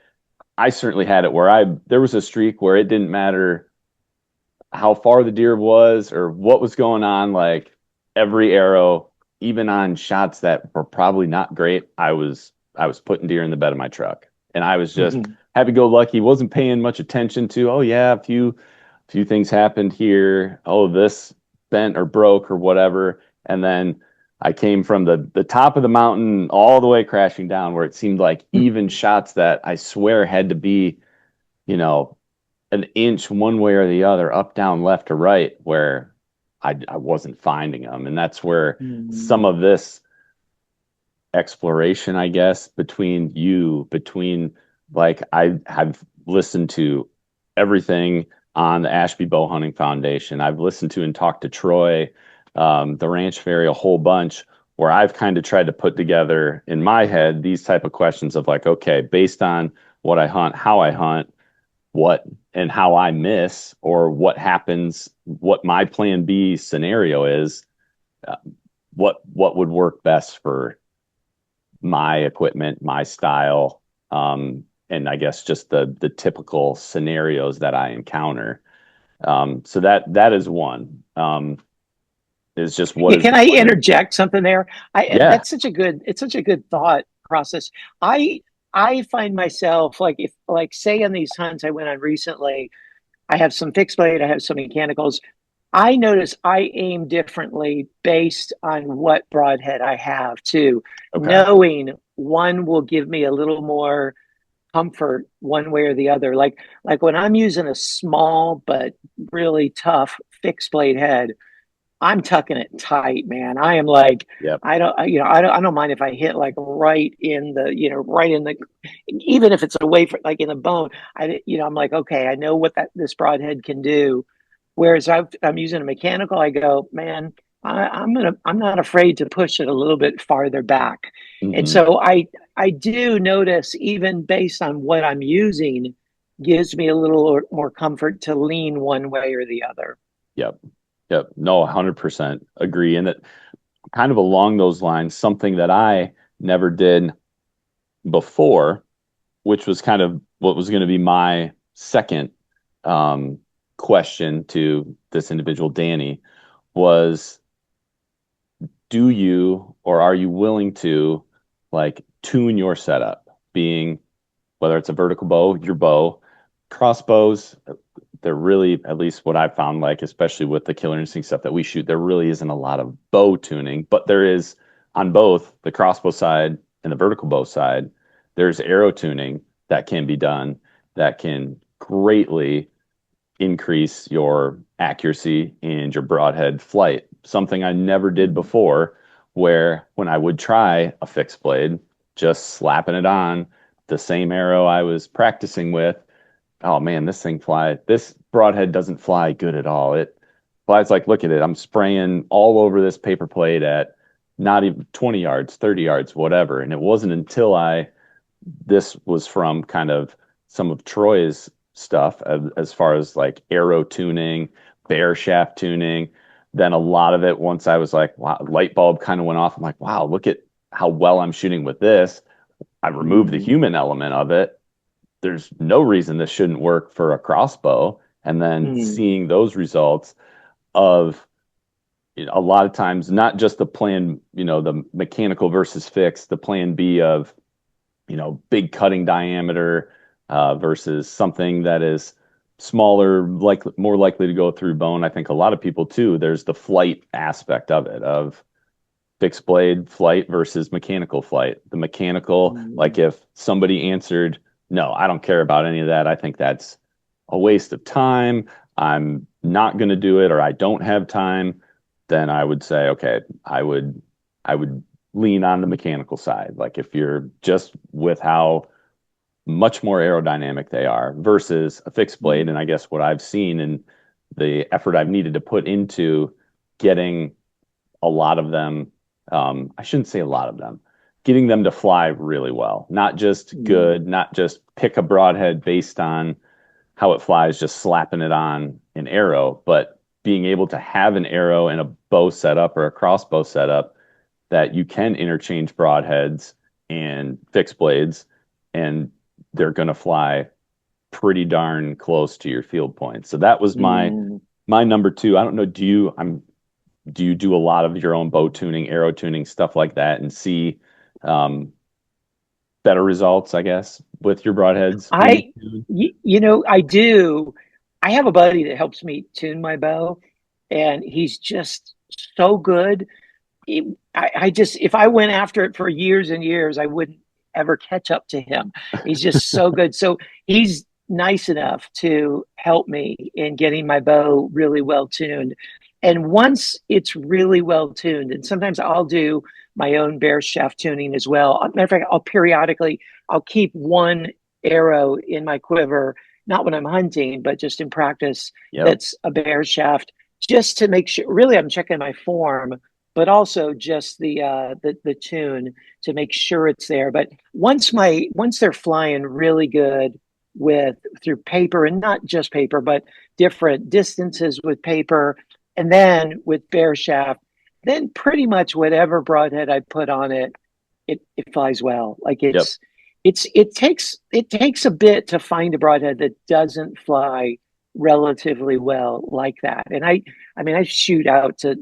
I certainly had it where there was a streak where it didn't matter how far the deer was or what was going on. Like every arrow, even on shots that were probably not great, I was putting deer in the bed of my truck, and I was just Mm. happy go lucky. Wasn't paying much attention to, oh yeah, a few things happened here. Oh, this bent or broke or whatever, and then I came from the top of the mountain all the way crashing down, where it seemed like even shots that I swear had to be, you know, an inch one way or the other, up, down, left, or right, where I wasn't finding them. And that's where some Mm. of this exploration, I guess, between like I have listened to everything on the Ashby Bow Hunting Foundation. I've listened to and talked to Troy, the Ranch Fairy, a whole bunch, where I've kind of tried to put together in my head these type of questions of like, okay, based on what I hunt, how I hunt, what and how I miss, or what happens, what my plan B scenario is, uh, what would work best for my equipment, my style, and I guess just the typical scenarios that I encounter. So that is one. Is just what Yeah, is can the I plan? interject something there? I Yeah. That's such a good thought process. I I find myself like if like say on these hunts I went on recently, I have some fixed blade, I have some mechanicals. I notice I aim differently based on what broadhead I have too. Okay. Knowing one will give me a little more comfort one way or the other. Like when I'm using a small but really tough fixed blade head, I'm tucking it tight, man. I am like, Yep. I don't mind if I hit like right in the, right in the, even if it's away from like in the bone. I'm like, okay, I know what that this broadhead can do. Whereas I'm using a mechanical, I go, man, I'm not afraid to push it a little bit farther back. And Hmm. so I do notice even based on what I'm using, gives me a little more comfort to lean one way or the other. Yep. Yep. No, 100% agree. And that kind of along those lines, something that I never did before, which was kind of what was going to be my second um, question to this individual, Danny, was do you or are you willing to like tune your setup, being whether it's a vertical bow, your bow, crossbows, they're really, at least what I've found, like, especially with the killer instinct stuff that we shoot, there really isn't a lot of bow tuning, but there is on both the crossbow side and the vertical bow side, there's arrow tuning that can be done that can greatly increase your accuracy and your broadhead flight. Something I never did before, where when I would try a fixed blade, just slapping it on the same arrow I was practicing with, oh man, this thing flies. This broadhead doesn't fly good at all. It flies like, look at it. I'm spraying all over this paper plate at not even 20 yards, 30 yards, whatever. And it wasn't until this was from kind of some of Troy's stuff as far as like arrow tuning, bear shaft tuning. Then a lot of it, once I was like, wow, light bulb kind of went off. I'm like, wow, look at how well I'm shooting with this. I removed the Mm, human element of it. There's no reason this shouldn't work for a crossbow. And then mm, seeing those results of a lot of times, not just the plan, the mechanical versus fixed, the plan B of big cutting diameter versus something that is smaller, like more likely to go through bone. I think a lot of people too, there's the flight aspect of it, of fixed blade flight versus mechanical flight. The mechanical, like mm, if somebody answered, no, I don't care about any of that. I think that's a waste of time. I'm not going to do it, or I don't have time. Then I would say, okay, I would lean on the mechanical side. Like if you're just with how much more aerodynamic they are versus a fixed blade. mm, And I guess what I've seen and the effort I've needed to put into getting a lot of them, I shouldn't say a lot of them, getting them to fly really well, not just mm, good, not just pick a broadhead based on how it flies, just slapping it on an arrow, but being able to have an arrow and a bow setup or a crossbow setup that you can interchange broadheads and fixed blades, and they're going to fly pretty darn close to your field points. So that was mm. my number two. I don't know. Do you do a lot of your own bow tuning, arrow tuning, stuff like that, and see um, better results, I guess, with your broadheads when you I, tune? I do. I have a buddy that helps me tune my bow, and he's just so good. I just, if I went after it for years and years, I wouldn't ever catch up to him. He's just so good. So he's nice enough to help me in getting my bow really well tuned. And once it's really well tuned, and sometimes I'll do my own bear shaft tuning as well. Matter of fact, I'll keep one arrow in my quiver, not when I'm hunting, but just in practice, Yep. that's a bear shaft, just to make sure. Really, I'm checking my form, but also just the tune to make sure it's there. But once they're flying really good with through paper, and not just paper, but different distances with paper, and then with bear shaft, then pretty much whatever broadhead I put on it, it flies well. Like Yep. it takes a bit to find a broadhead that doesn't fly relatively well like that. And I mean, I shoot out to,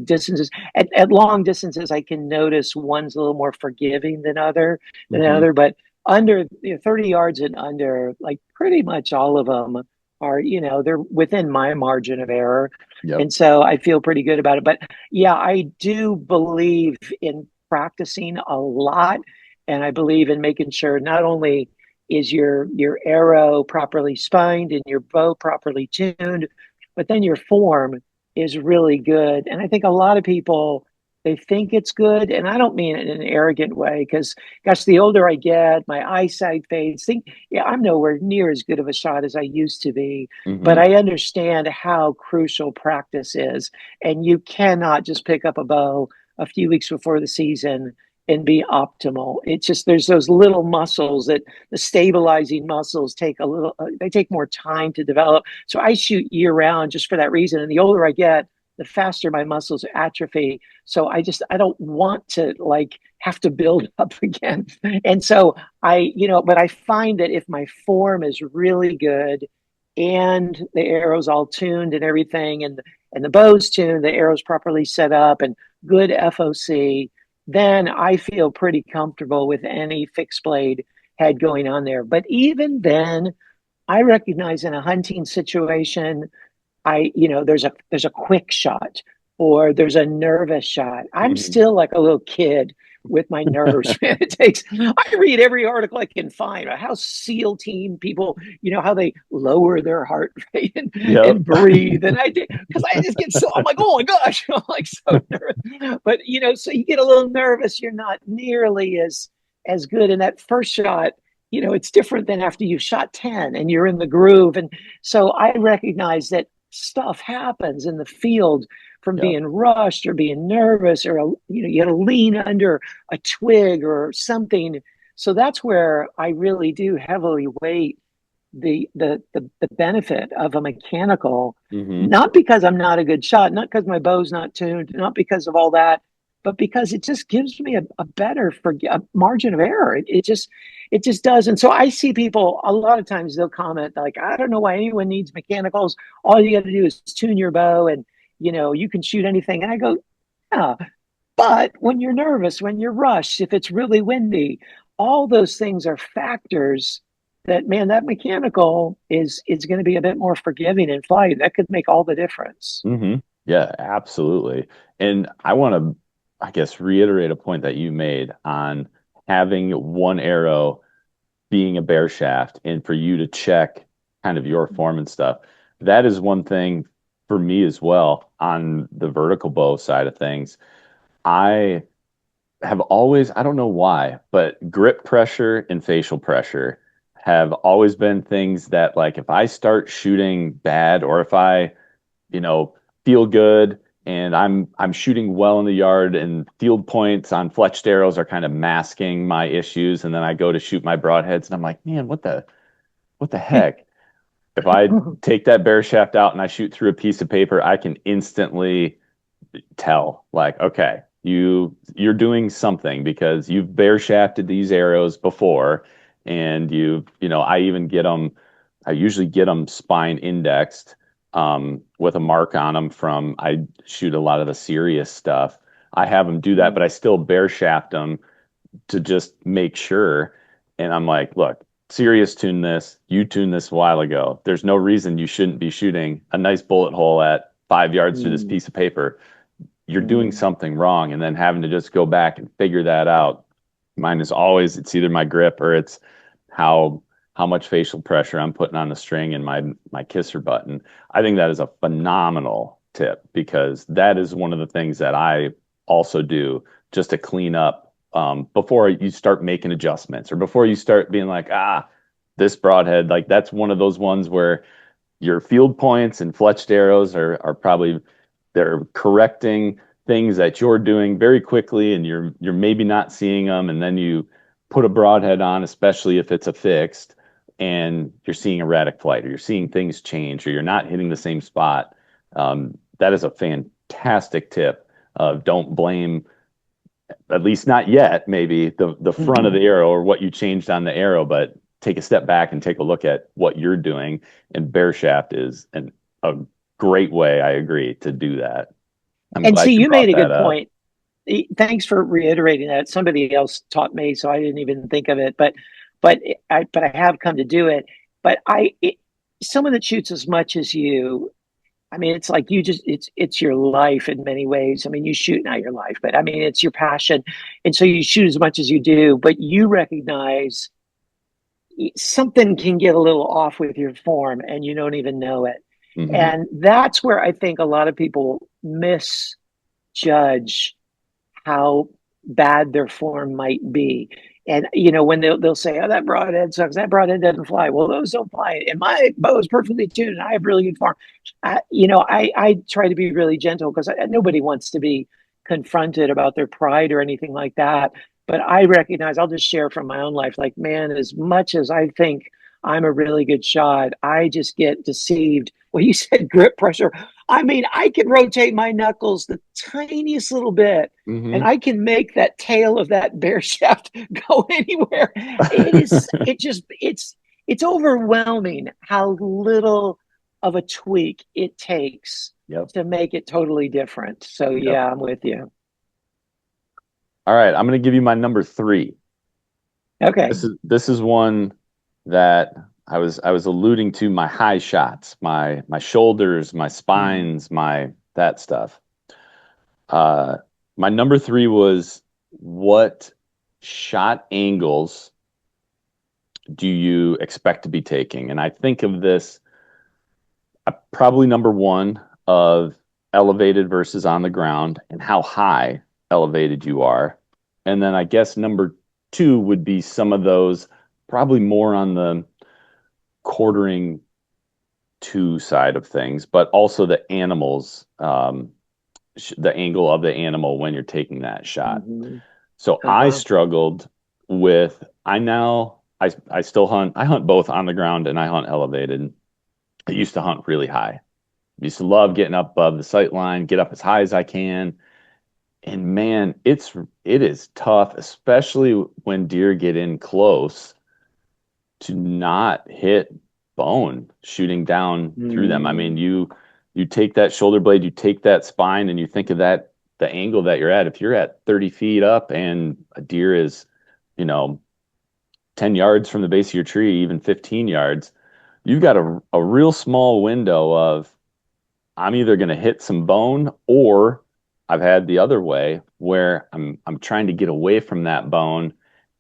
distances. At long distances, I can notice one's a little more forgiving than Hmm. another, but under 30 yards and under, like pretty much all of them are, they're within my margin of error. Yep. And so I feel pretty good about it. But yeah, I do believe in practicing a lot. And I believe in making sure not only is your arrow properly spined and your bow properly tuned, but then your form is really good. And I think a lot of people, they think it's good, and I don't mean it in an arrogant way, because gosh, the older I get, my eyesight fades. Think, yeah, I'm nowhere near as good of a shot as I used to be, but Hmm. I understand how crucial practice is, and you cannot just pick up a bow a few weeks before the season and be optimal. It's just there's those little muscles that the stabilizing muscles take a little, they take more time to develop. So I shoot year round just for that reason. And the older I get, the faster my muscles atrophy. So I don't want to like have to build up again. And so but I find that if my form is really good and the arrow's all tuned and everything, and the bow's tuned, the arrow's properly set up and good FOC, then I feel pretty comfortable with any fixed blade head going on there. But even then, I recognize in a hunting situation, there's a quick shot or there's a nervous shot. I'm Hmm. still like a little kid with my nerves, man. I read every article I can find about how SEAL team people, how they lower their heart rate Yep. and breathe. And I did, because I just get so, I'm like, oh my gosh, I'm like so nervous. But, so you get a little nervous. You're not nearly as good in that first shot. It's different than after you've shot 10 and you're in the groove. And so I recognize that stuff happens in the field from Yep. being rushed or being nervous, or you got to lean under a twig or something. So that's where I really do heavily weight the benefit of a mechanical, Hmm. not because I'm not a good shot, not because my bow's not tuned, not because of all that, but because it just gives me a better a margin of error. It just does. And so I see people a lot of times, they'll comment like, I don't know why anyone needs mechanicals. All you got to do is tune your bow and you can shoot anything. And I go, yeah, but when you're nervous, when you're rushed, if it's really windy, all those things are factors that, man, that mechanical is going to be a bit more forgiving in flight. That could make all the difference. Hmm. Yeah, absolutely. And I want to, I guess, reiterate a point that you made on having one arrow being a bear shaft and for you to check kind of your form and stuff. That is one thing for me as well on the vertical bow side of things. I have always, I don't know why, but grip pressure and facial pressure have always been things that, like, if I start shooting bad or if I, you know, feel good and I'm shooting well in the yard and field points on fletched arrows are kind of masking my issues, and then I go to shoot my broadheads and I'm like, man, what the heck? If I take that bear shaft out and I shoot through a piece of paper, I can instantly tell, like, okay, you're doing something because you've bear shafted these arrows before, and I usually get them spine indexed, with a mark on them from, I shoot a lot of the serious stuff. I have them do that, but I still bear shaft them to just make sure. And I'm like, look, serious tune this. You tuned this a while ago. There's no reason you shouldn't be shooting a nice bullet hole at 5 yards through this Mm, piece of paper. You're doing mm. something wrong. And then having to just go back and figure that out. Mine is always, it's either my grip or it's how how much facial pressure I'm putting on the string and my kisser button. I think that is a phenomenal tip because that is one of the things that I also do just to clean up, before you start making adjustments or before you start being like, this broadhead, like that's one of those ones where your field points and fletched arrows are probably, they're correcting things that you're doing very quickly and you're maybe not seeing them, and then you put a broadhead on, especially if it's a fixed, and you're seeing erratic flight or you're seeing things change or you're not hitting the same spot. That is a fantastic tip of don't blame, at least not yet, maybe the front of the arrow or what you changed on the arrow, but take a step back and take a look at what you're doing. And bear shaft is a great way, I agree, to do that. I'm And glad see, you you brought made a that good up. point. Thanks for reiterating that. Somebody else taught me, so I didn't even think of it. But I have come to do it. But someone that shoots as much as you, I mean, it's like you just it's your life in many ways. I mean, you shoot, not your life, but I mean, it's your passion. And so you shoot as much as you do, but you recognize something can get a little off with your form and you don't even know it. Hmm. And that's where I think a lot of people misjudge how bad their form might be. And when they'll say, "Oh, that broadhead sucks. That broadhead doesn't fly." Well, those don't fly, and my bow is perfectly tuned, and I have really good form. I try to be really gentle because nobody wants to be confronted about their pride or anything like that. But I recognize, I'll just share from my own life. Like, man, as much as I think I'm a really good shot, I just get deceived. Well, you said grip pressure. I mean, I can rotate my knuckles the tiniest little bit and Hmm. I can make that tail of that bear shaft go anywhere. It's overwhelming how little of a tweak it takes Yep. to make it totally different. So Yep. yeah, I'm with you. All right, I'm going to give you my number three. Okay. This is one that I was alluding to, my high shots, my shoulders, my Mm. spines, my that stuff. Uh, my number three was, what shot angles do you expect to be taking? And I think of this, probably number one, of elevated versus on the ground and how high elevated you are. And then I guess number two would be some of those, probably more on the quartering two side of things, but also the animals, the angle of the animal when you're taking that shot. Hmm. So I Uh-huh. struggled with, I still hunt. I hunt both on the ground and I hunt elevated. I used to hunt really high. I used to love getting up above the sight line, get up as high as I can. And man, it is tough, especially when deer get in close, to not hit bone shooting down through them. I mean, Mm. you take that shoulder blade, you take that spine, and you think of that, the angle that you're at. If you're at 30 feet up and a deer is, you know, 10 yards from the base of your tree, even 15 yards, you've got a real small window of, I'm either going to hit some bone, or I've had the other way where I'm trying to get away from that bone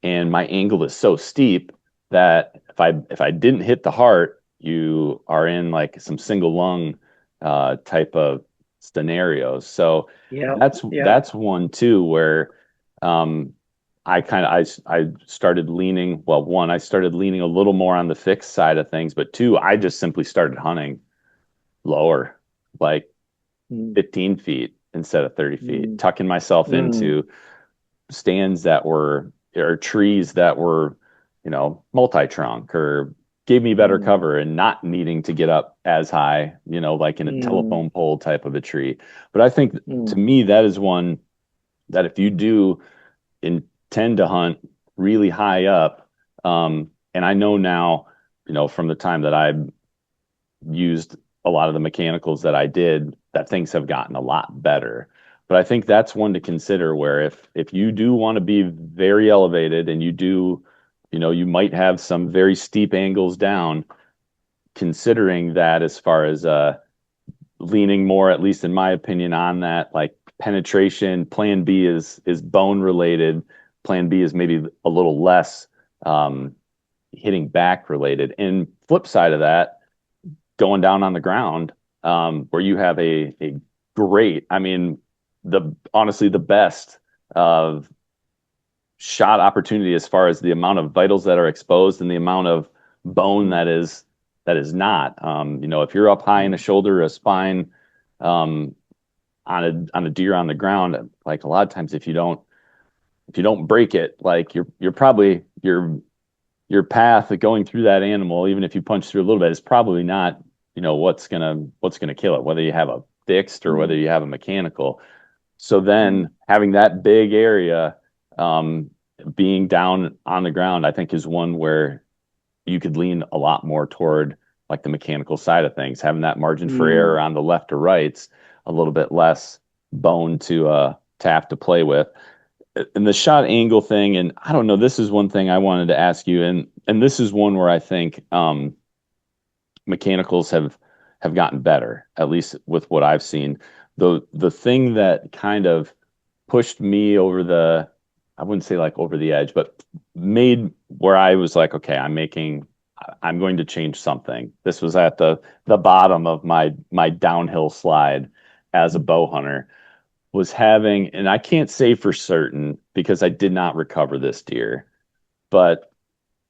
and my angle is so steep that if I didn't hit the heart, you are in like some single lung type of scenarios. So Yep. Yep. that's one too where um I started leaning, well, one, I started leaning a little more on the fixed side of things, but two, I just simply started hunting lower, like Mm. 15 feet instead of 30 feet, Mm. tucking myself Mm. into stands that were, or trees that were, multi-trunk, or gave me better Mm. cover and not needing to get up as high, like in a Mm. telephone pole type of a tree. But I think, to Mm. me, that is one that if you do intend to hunt really high up, and I know now, from the time that I used a lot of the mechanicals that I did, that things have gotten a lot better. But I think that's one to consider, where if you do want to be very elevated and you do, you might have some very steep angles down, considering that, as far as leaning more, at least in my opinion, on that, like, penetration. Plan B is bone related. Plan B is maybe a little less um, hitting back related. And flip side of that, going down on the ground, where you have a great, I mean, honestly the best of shot opportunity, as far as the amount of vitals that are exposed and the amount of bone Mm. that is not. If you're up high in a Mm. shoulder or a spine, um, on a deer on the ground, like, a lot of times, if you don't break it, like, you're probably your path of going through that animal, even if you punch through a little bit, is probably not, what's gonna kill it, whether you have a fixed or whether Mm. you have a mechanical. So Mm. then having that big area, um, being down on the ground, I think, is one where you could lean a lot more toward, like, the mechanical side of things, having that margin for Mm. error on the left or rights, a little bit less bone to have to play with. And the shot angle thing, and I don't know, this is one thing I wanted to ask you, and this is one where I think mechanicals have have gotten better, at least with what I've seen. The thing that kind of pushed me over the, I wouldn't say like over the edge, but made where I was like, okay, I'm going to change something. This was at the bottom of my downhill slide as a bow hunter, was having, and I can't say for certain because I did not recover this deer, but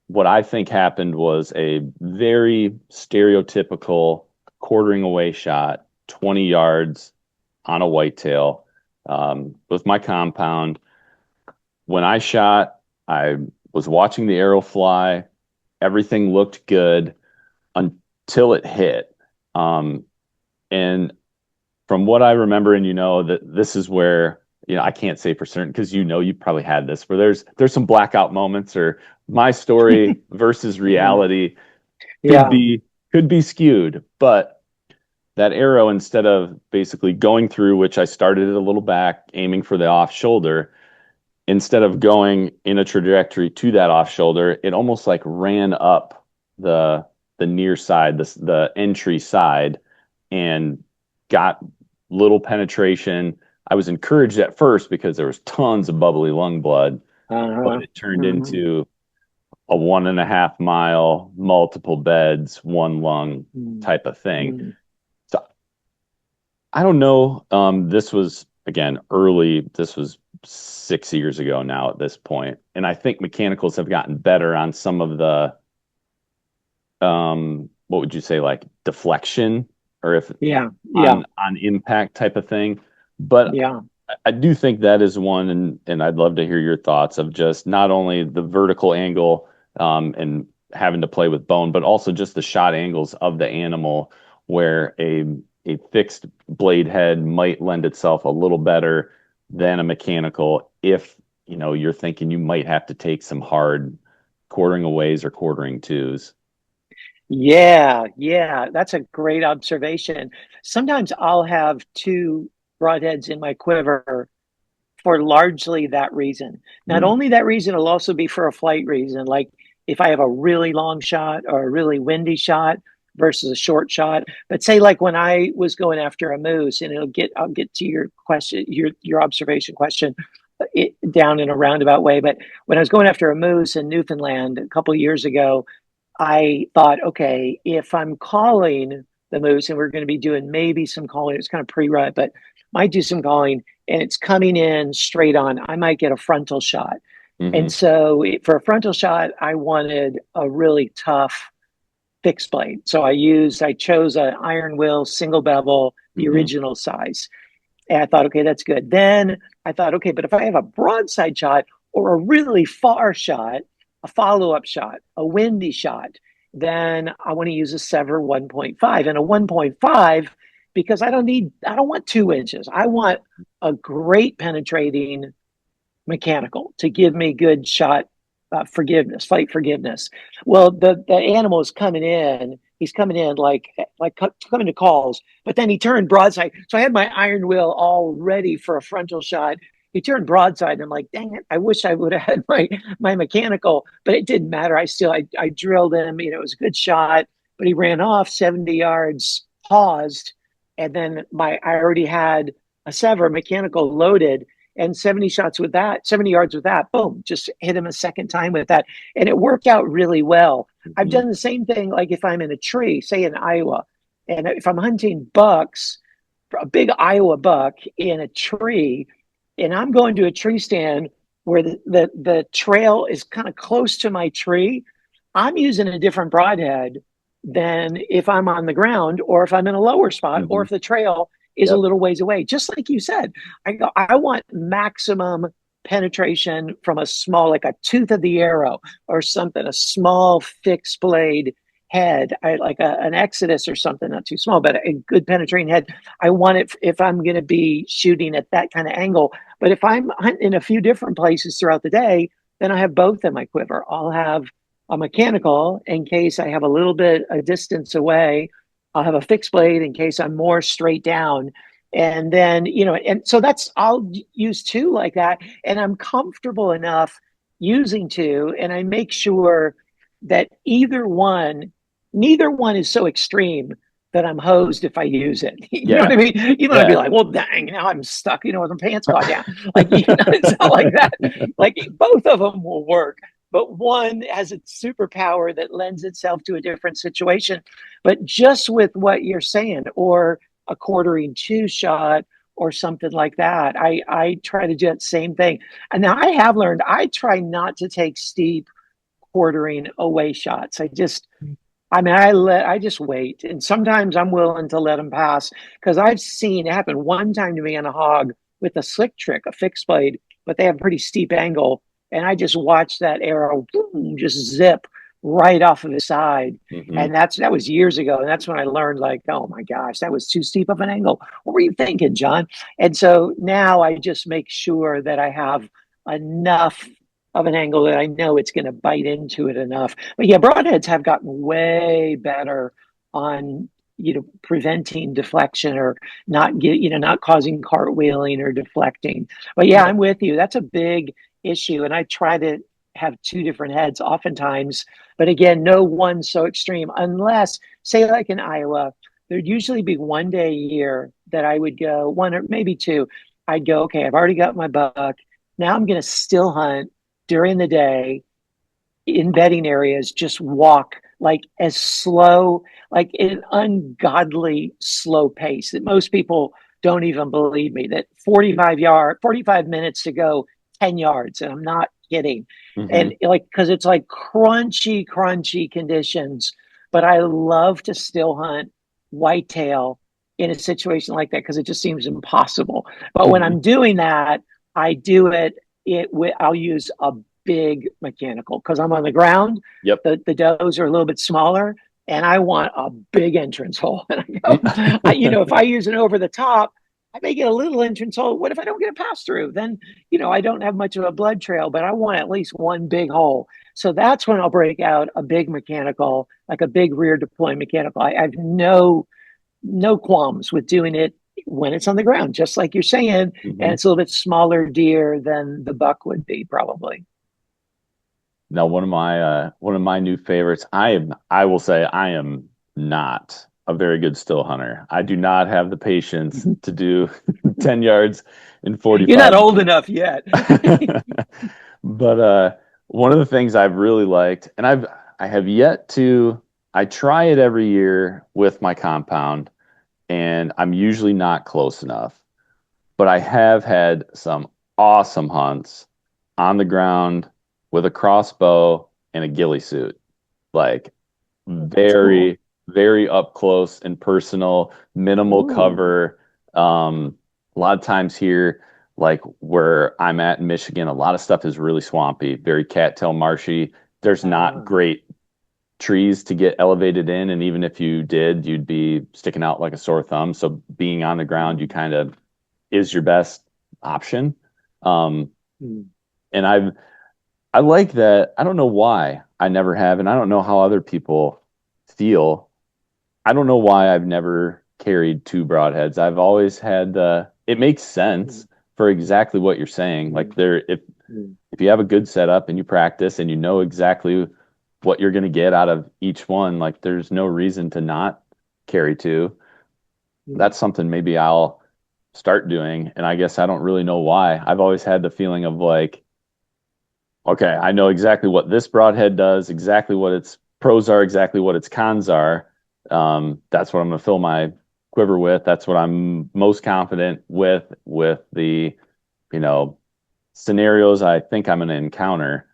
what I think happened was a very stereotypical quartering away shot, 20 yards on a whitetail, with my compound. When I shot, I was watching the arrow fly. Everything looked good until it hit. And from what I remember, and that this is where, I can't say for certain because you probably had this where there's some blackout moments, or my story versus reality could Yeah. be could be skewed. But that arrow, instead of basically going through, which I started it a little back, aiming for the off shoulder, instead of going in a trajectory to that off shoulder, it almost like ran up the near side, the entry side, and got little penetration. I was encouraged at first because there was tons of bubbly lung blood, but Uh-huh. it turned Mm-hmm. into a 1.5 mile, multiple beds, one lung type of thing. Mm-hmm. So I don't know. This was again early. This was 6 years ago now at this point, and I think mechanicals have gotten better on some of the what would you say, like deflection, or if Yeah. Yeah. on impact type of thing. But Yeah. I do think that is one, and I'd love to hear your thoughts of just not only the vertical angle, and having to play with bone, but also just the shot angles of the animal, where a fixed blade head might lend itself a little better than a mechanical if you're thinking you might have to take some hard quartering aways or quartering twos. Yeah, yeah, that's a great observation. Sometimes I'll have two broadheads in my quiver for largely that reason. Not Mm, only that reason, it'll also be for a flight reason. Like if I have a really long shot or a really windy shot versus a short shot. But say like when I was going after a moose, and I'll get to your question, your observation question, down in a roundabout way. But when I was going after a moose in Newfoundland a couple of years ago, I thought, okay, if I'm calling the moose, and we're going to be doing maybe some calling, it's kind of pre-rut, but might do some calling, and it's coming in straight on, I might get a frontal shot. And hmm so for a frontal shot, I wanted a really tough fixed blade. So I chose an iron will single bevel, the hmm original size. And I thought, okay, that's good. Then I thought, okay, but if I have a broadside shot or a really far shot, a follow up shot, a windy shot, then I want to use a Sever 1.5 and a 1.5 because I don't want 2 inches. I want a great penetrating mechanical to give me good shot forgiveness, fight forgiveness. Well, the animal is coming in. He's coming in like coming to calls, but then he turned broadside. So I had my iron wheel all ready for a frontal shot. He turned broadside, and I'm like, dang it! I wish I would have had my mechanical, but it didn't matter. I drilled him. It was a good shot, but he ran off 70 yards, paused, and then I already had a Sever mechanical loaded, and 70 yards with that, boom, just hit him a second time with that. And it worked out really well. I've hmm done the same thing, like if I'm in a tree, say in Iowa, and if I'm hunting bucks, a big Iowa buck in a tree, and I'm going to a tree stand where the trail is kind of close to my tree, I'm using a different broadhead than if I'm on the ground or if I'm in a lower spot or hmm if the trail is a Yep. little ways away. Just like you said, I want maximum penetration from a small, like a tooth of the arrow or something, a small fixed blade head, like an Exodus or something, not too small, but a good penetrating head. I want it if I'm going to be shooting at that kind of angle. But if I'm hunting in a few different places throughout the day, then I have both in my quiver. I'll have a mechanical in case I have a little bit a distance away. I'll have a fixed blade in case I'm more straight down. And then, and so I'll use two like that. And I'm comfortable enough using two. And I make sure that neither one is so extreme that I'm hosed if I use it. You know what Yeah. I mean? You don't want to be Yeah. like, well, dang, now I'm stuck, with my pants caught down. Like, it's not like that. Like, both of them will work, but one has a superpower that lends itself to a different situation. But just with what you're saying, or a quartering two shot, or something like that, I try to do that same thing. And now I have learned I try not to take steep quartering away shots. I just wait, and sometimes I'm willing to let them pass because I've seen it happen one time to me on a hog with a slick trick, a fixed blade, but they have a pretty steep angle, and I just watched that arrow boom, just zip right off of the side, Hmm. and that was years ago, and that's when I learned, like, oh my gosh, that was too steep of an angle. What were you thinking, John? And so now I just make sure that I have enough of an angle that I know it's going to bite into it enough. But yeah, broadheads have gotten way better on preventing deflection, or not causing cartwheeling or deflecting. But yeah, Yeah. I'm with you. That's a big issue, and I try to have two different heads oftentimes. But again, no one so extreme, unless, say, like in Iowa, there'd usually be one day a year that I would go, one or maybe two. I'd go, okay, I've already got my buck. Now I'm going to still hunt during the day in bedding areas, just walk like as slow, like in an ungodly slow pace that most people don't even believe me, that 45 minutes to go 10 yards. And I'm not kidding. Hmm. And like, cause it's like crunchy conditions, but I love to still hunt whitetail in a situation like that, because it just seems impossible. But when Hmm. I'm doing that, I do I'll use a big mechanical because I'm on the ground. Yep. The does are a little bit smaller, and I want a big entrance hole. And I go, if I use an over the top, I may get a little entrance hole. What if I don't get a pass through? Then, I don't have much of a blood trail, but I want at least one big hole. So that's when I'll break out a big mechanical, like a big rear deploy mechanical. I have no qualms with doing it when it's on the ground, just like you're saying, and Hmm. it's a little bit smaller deer than the buck would be, probably. Now, one of my new favorites. I will say I am not a very good still hunter. I do not have the patience to do 10 yards in You're not 45 old minutes. enough yet. But one of the things I've really liked, and I have yet to, I try it every year with my compound, and I'm usually not close enough. But I have had some awesome hunts on the ground with a crossbow and a ghillie suit. Like, That's cool. very, very up close and personal, minimal Ooh. cover. A lot of times here, like where I'm at in Michigan, a lot of stuff is really swampy, very cattail marshy. There's not Uh, great trees to get elevated in, and even if you did, you'd be sticking out like a sore thumb. So being on the ground, you kind of is your best option. Um, mm, and I like that. I don't know why I never have, and I don't know how other people feel. I don't know why I've never carried two broadheads. I've always had it makes mm, sense for exactly what you're saying. Like mm, there mm, if you have a good setup and you practice and you know exactly what you're going to get out of each one, like there's no reason to not carry two. mm. That's something maybe I'll start doing. And I guess I don't really know why. I've always had the feeling of like, okay, I know exactly what this broadhead does, exactly what its pros are, exactly what its cons are. That's what I'm going to fill my quiver with. That's what I'm most confident with the, you know, scenarios I think I'm going to encounter.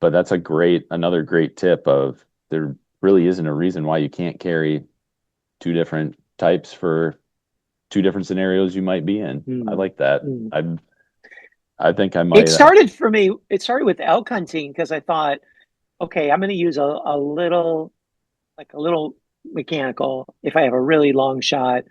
But that's another great tip of there really isn't a reason why you can't carry two different types for two different scenarios you might be in. I Mm, like that. mm. I think I It might. started for me, it started with elk hunting because I thought, okay, I'm going to use a little mechanical if I have a really long shot.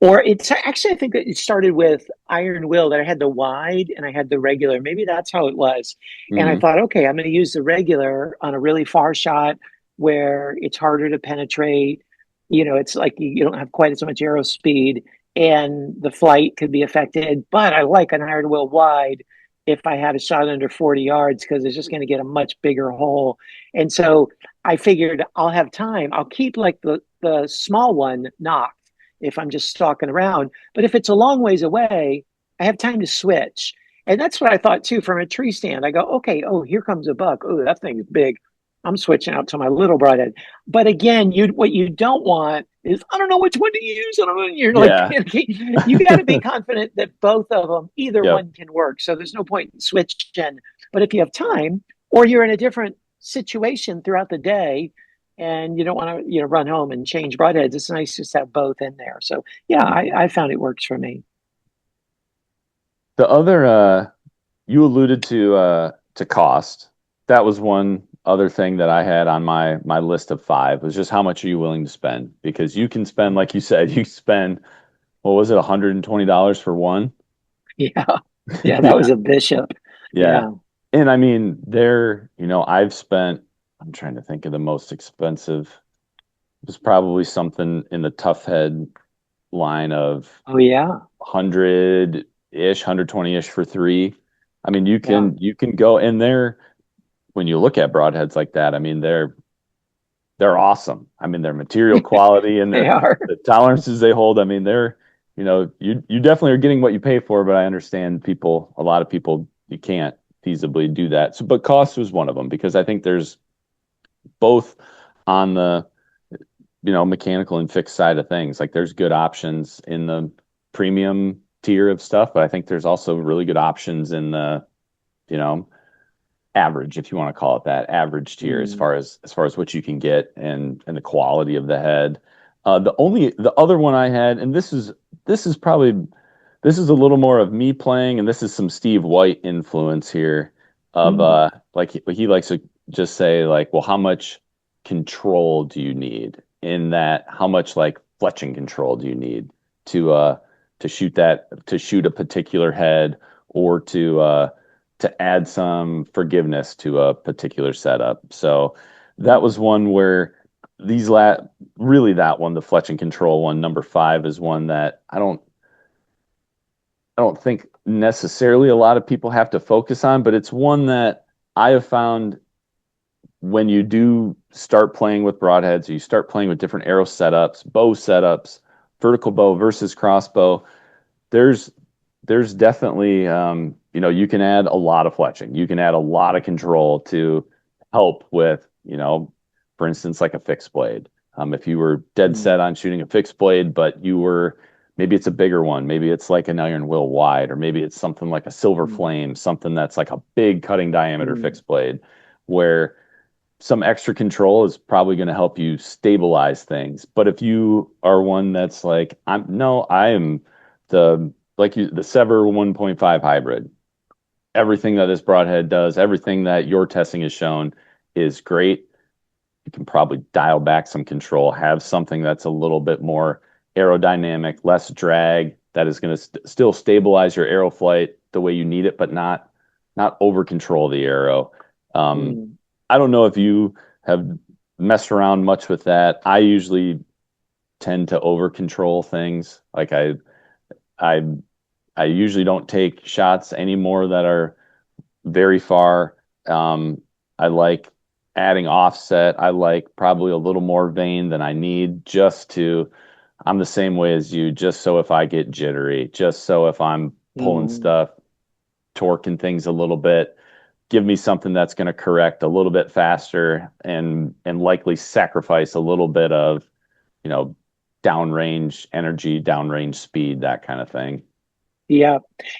Or it's actually, I think that it started with iron will, that I had the wide and I had the regular. Maybe that's how it was. And I Mhm. thought, okay, I'm going to use the regular on a really far shot where it's harder to penetrate. It's like you don't have quite as much arrow speed, and the flight could be affected. But I like an iron will wide if I had a shot under 40 yards, because it's just going to get a much bigger hole. And so I figured I'll have time. I'll keep like the small one knocked if I'm just stalking around. But if it's a long ways away, I have time to switch. And that's what I thought too from a tree stand. I go, okay, oh, here comes a buck. Oh, that thing's big. I'm switching out to my little broadhead. But again, you what you don't want is I don't know which one to use. I don't know. You're like Yeah. panicking. You got to be confident that both of them, either Yep. one can work. So there's no point in switching. But if you have time, or you're in a different situation throughout the day, and you don't want to run home and change broadheads, it's nice just to have both in there. So yeah, I found it works for me. The other you alluded to cost. That was one other thing that I had on my list of five was just how much are you willing to spend? Because you can spend, like you said, you spend what was it, $120 for one? Yeah, yeah, that Yeah. was a bishop. Yeah. Yeah. And I mean, I've spent, I'm trying to think of the most expensive. It was probably something in the tough head line of Oh yeah. 100-ish, 120-ish for three. I mean, you Yeah. can you can go in there when you look at broadheads like that. I mean, they're awesome. I mean, their material quality and They are. the tolerances they hold. I mean, you definitely are getting what you pay for, but I understand a lot of people, you can't feasibly do that. So, but cost was one of them because I think there's both on the, mechanical and fixed side of things. Like there's good options in the premium tier of stuff, but I think there's also really good options in the, you know, average, if you want to call it that, average tier Mm. as far as what you can get and the quality of the head. The other one I had, and this is probably this is a little more of me playing, and this is some Steve White influence here of Mm. like he likes to just say like, well, how much control do you need in that? How much like fletching control do you need to to shoot a particular head or to add some forgiveness to a particular setup. So that was one where these really that one, the fletch and control one, number five is one that I don't think necessarily a lot of people have to focus on, but it's one that I have found when you do start playing with broadheads, or you start playing with different arrow setups, bow setups, vertical bow versus crossbow, there's there's definitely you can add a lot of fletching. You can add a lot of control to help with, for instance, like a fixed blade. If you were dead Mm. set on shooting a fixed blade, but maybe it's a bigger one, maybe it's like an iron will wide, or maybe it's something like a silver Mm. flame, something that's like a big cutting diameter Mm. fixed blade, where some extra control is probably going to help you stabilize things. But if you are one that's like, I am the Sever 1.5 hybrid. Everything that this broadhead does, everything that your testing has shown is great. You can probably dial back some control, have something that's a little bit more aerodynamic, less drag, that is going to still stabilize your arrow flight the way you need it, but not over control the arrow. Um, Mm. I don't know if you have messed around much with that. I usually tend to over control things. Like I I usually don't take shots anymore that are very far. I like adding offset. I like probably a little more vein than I need I'm the same way as you, just so if I get jittery, just so if I'm pulling Mm. stuff, torquing things a little bit, give me something that's going to correct a little bit faster and likely sacrifice a little bit of, you know, downrange energy, downrange speed, that kind of thing. Yeah.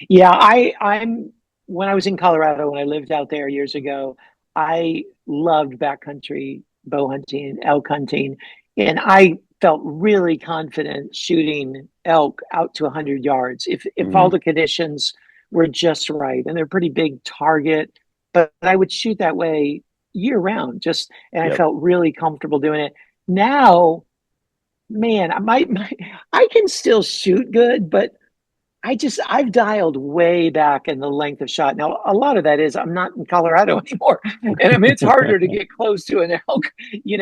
Yeah. I'm when I was in Colorado, when I lived out there years ago, I loved backcountry bow hunting and elk hunting. And I felt really confident shooting elk out to 100 yards if all Hmm. the conditions were just right. And they're a pretty big target, but I would shoot that way year round, and I Yep. felt really comfortable doing it. Now, man, I can still shoot good, but I've dialed way back in the length of shot. Now, a lot of that is I'm not in Colorado anymore. And I mean it's harder to get close to an elk,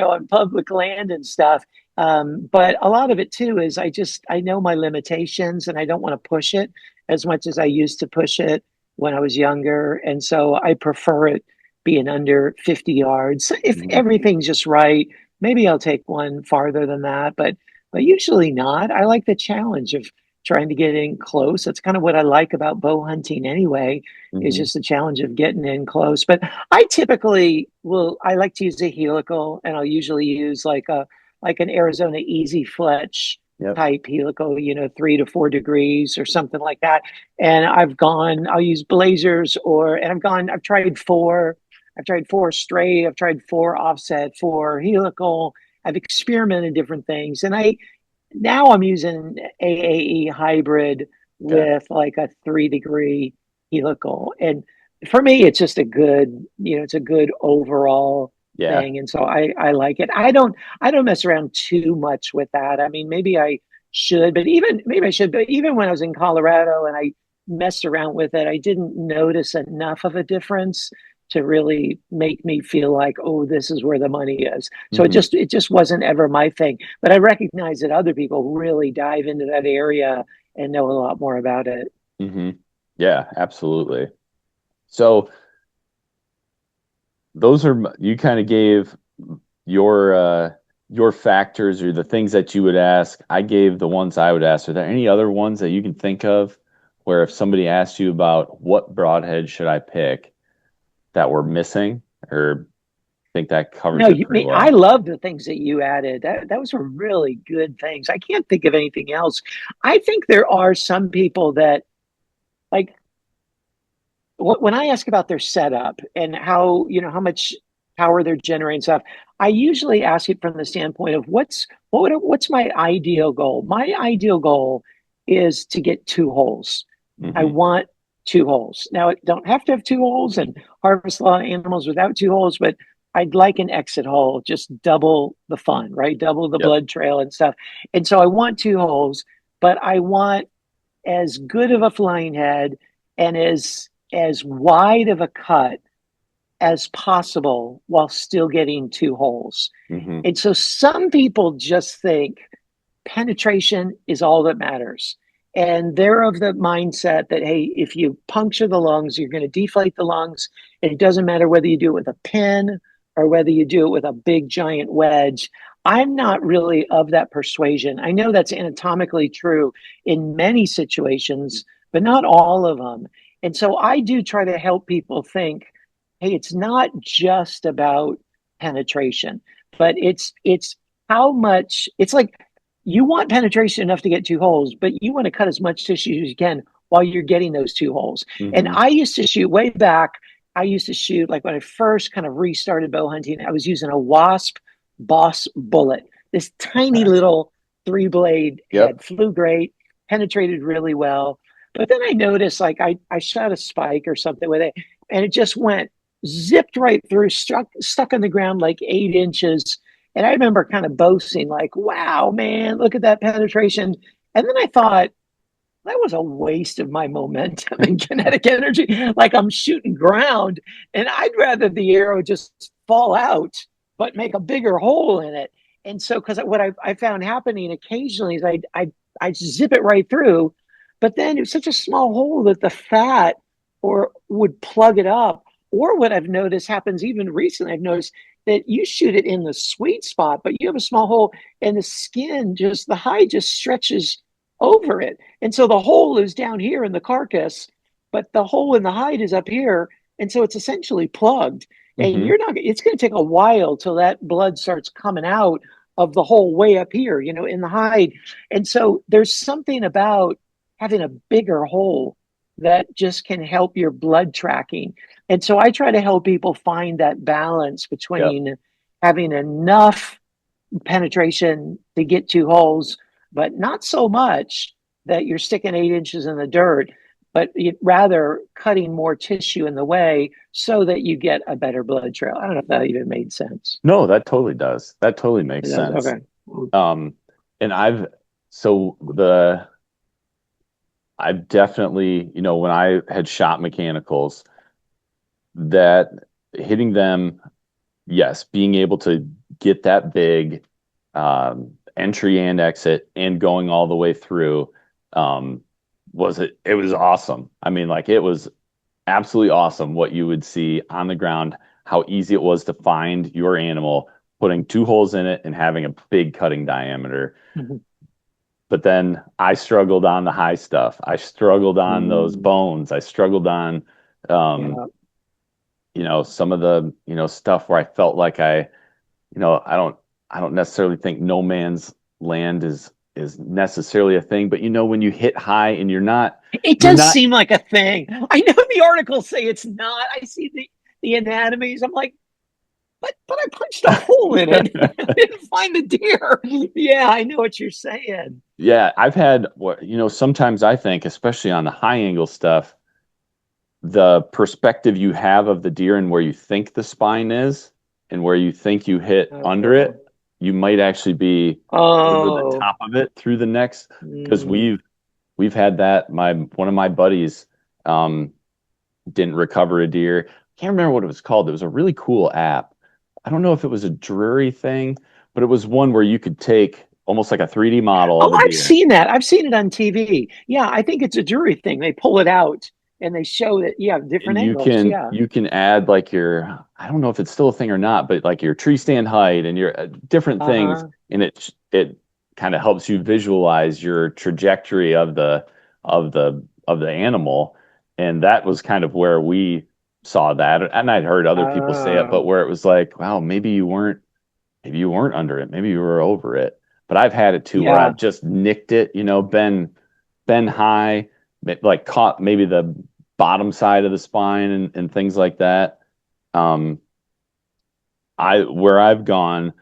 on public land and stuff. But a lot of it too is I know my limitations and I don't want to push it as much as I used to push it when I was younger. And so I prefer it being under 50 yards. If Mhm. everything's just right, maybe I'll take one farther than that, but usually not. I like the challenge of trying to get in close. That's kind of what I like about bow hunting anyway, is Mhm. just the challenge of getting in close. But I typically I like to use a helical, and I'll usually use like an Arizona Easy Fletch Yep. type helical, 3 to 4 degrees or something like that. And I'll use blazers and I've tried four straight, I've tried four offset, four helical. I've experimented different things. And now I'm using AAE hybrid Okay. with like a 3 degree helical. And for me, it's just it's a good overall Yeah. thing. And so I like it. I don't mess around too much with that. I mean, maybe I should, but even when I was in Colorado and I messed around with it, I didn't notice enough of a difference to really make me feel like, oh, this is where the money is. So Mhm. it just wasn't ever my thing. But I recognize that other people really dive into that area and know a lot more about it. Mhm. Yeah, absolutely. So those are you kind of gave your your factors or the things that you would ask. I gave the ones I would ask. Are there any other ones that you can think of where if somebody asked you about what broadhead should I pick that we're missing, or think that covers No, it pretty I well? love the things that you added. That was really good things. I can't think of anything else. I think there are some people that like when I ask about their setup and how much power they're generating stuff, I usually ask it from the standpoint of what's my ideal goal? My ideal goal is to get 2 holes. I Hmm. want 2 holes. Now, it don't have to have 2 holes and harvest a lot of animals without 2 holes, but I'd like an exit hole, just double the fun, right? Double the Yep. blood trail and stuff. And so I want 2 holes, but I want as good of a flying head and as wide of a cut as possible while still getting 2 holes. Hmm. And so some people just think penetration is all that matters. And they're of the mindset that, hey, if you puncture the lungs, you're going to deflate the lungs. And it doesn't matter whether you do it with a pin or whether you do it with a big giant wedge. I'm not really of that persuasion. I know that's anatomically true in many situations, but not all of them. And so I do try to help people think, hey, it's not just about penetration, but it's how much it's like you want penetration enough to get 2 holes, but you want to cut as much tissue as you can while you're getting those 2 holes. And Hmm. I used to shoot way back. I used to shoot like when I first kind of restarted bow hunting, I was using a Wasp Boss bullet, this tiny Okay. little 3 blade Yep. head, flew great, penetrated really well. But then I noticed like I shot a spike or something with it, and it just went zipped right through, stuck on the ground like 8 inches. And I remember kind of boasting, like, wow, man, look at that penetration. And then I thought, that was a waste of my momentum and kinetic energy. Like I'm shooting ground, and I'd rather the arrow just fall out, but make a bigger hole in it. And so, because what I found happening occasionally is I zip it right through, but then it's such a small hole that the fat or would plug it up. Or what I've noticed happens even recently, I've noticed that you shoot it in the sweet spot, but you have a small hole, and the hide just stretches over it. And so the hole is down here in the carcass, but the hole in the hide is up here. And so it's essentially plugged. And Hmm. it's going to take a while till that blood starts coming out of the hole way up here, in the hide. And so there's something about having a bigger hole that just can help your blood tracking. And so I try to help people find that balance Yep. between having enough penetration to get 2 holes, but not so much that you're sticking 8 inches in the dirt, but rather cutting more tissue in the way so that you get a better blood trail. I don't know if that even made sense. No, that totally does. That totally It makes does. sense. Okay. Um, and so I've definitely, when I had shot mechanicals, that hitting them, yes, being able to get that big entry and exit and going all the way through, um, it was awesome. I mean, like it was absolutely awesome what you would see on the ground. how easy it was to find your animal, putting 2 holes in it and having a big cutting diameter. Mhm. But then I struggled on the high stuff. I struggled on those Mm. bones. I struggled on, um, Yeah. some of the, stuff where I felt like you know, I don't, I don't necessarily think no man's land is necessarily a thing. But when you hit high and It you're does not. seem like a thing. I know the articles say it's not. I see the anatomies. I'm like, but I punched a hole in it. I didn't find the deer. Yeah, I know what you're saying. Yeah, I've had sometimes I think, especially on the high angle stuff, the perspective you have of the deer and where you think the spine is and where you think you hit under Oh, it, you might actually be over the oh, top of it through the next. Because mm, we've had that. One of my buddies um, didn't recover a deer. Can't remember what it was called. It was a really cool app. I don't know if it was a Drury thing, but it was one where you could take almost like a 3D model of oh, a I've deer, seen that. I've seen it on TV. Yeah, I think it's a jury thing. They pull it out and they show that. Yeah, different and you angles. can Yeah. you can add like your, I don't know if it's still a thing or not, but like your tree stand height and your different Uh things, huh. and it kind of helps you visualize your trajectory of the animal. And that was kind of where we saw that, and I'd heard other people say it, but Oh, where it was like, wow, maybe you weren't under it, maybe you were over it. But I've had it too where yeah. I've just nicked it, been high, like caught maybe the bottom side of the spine and things like that. Um, where I've gone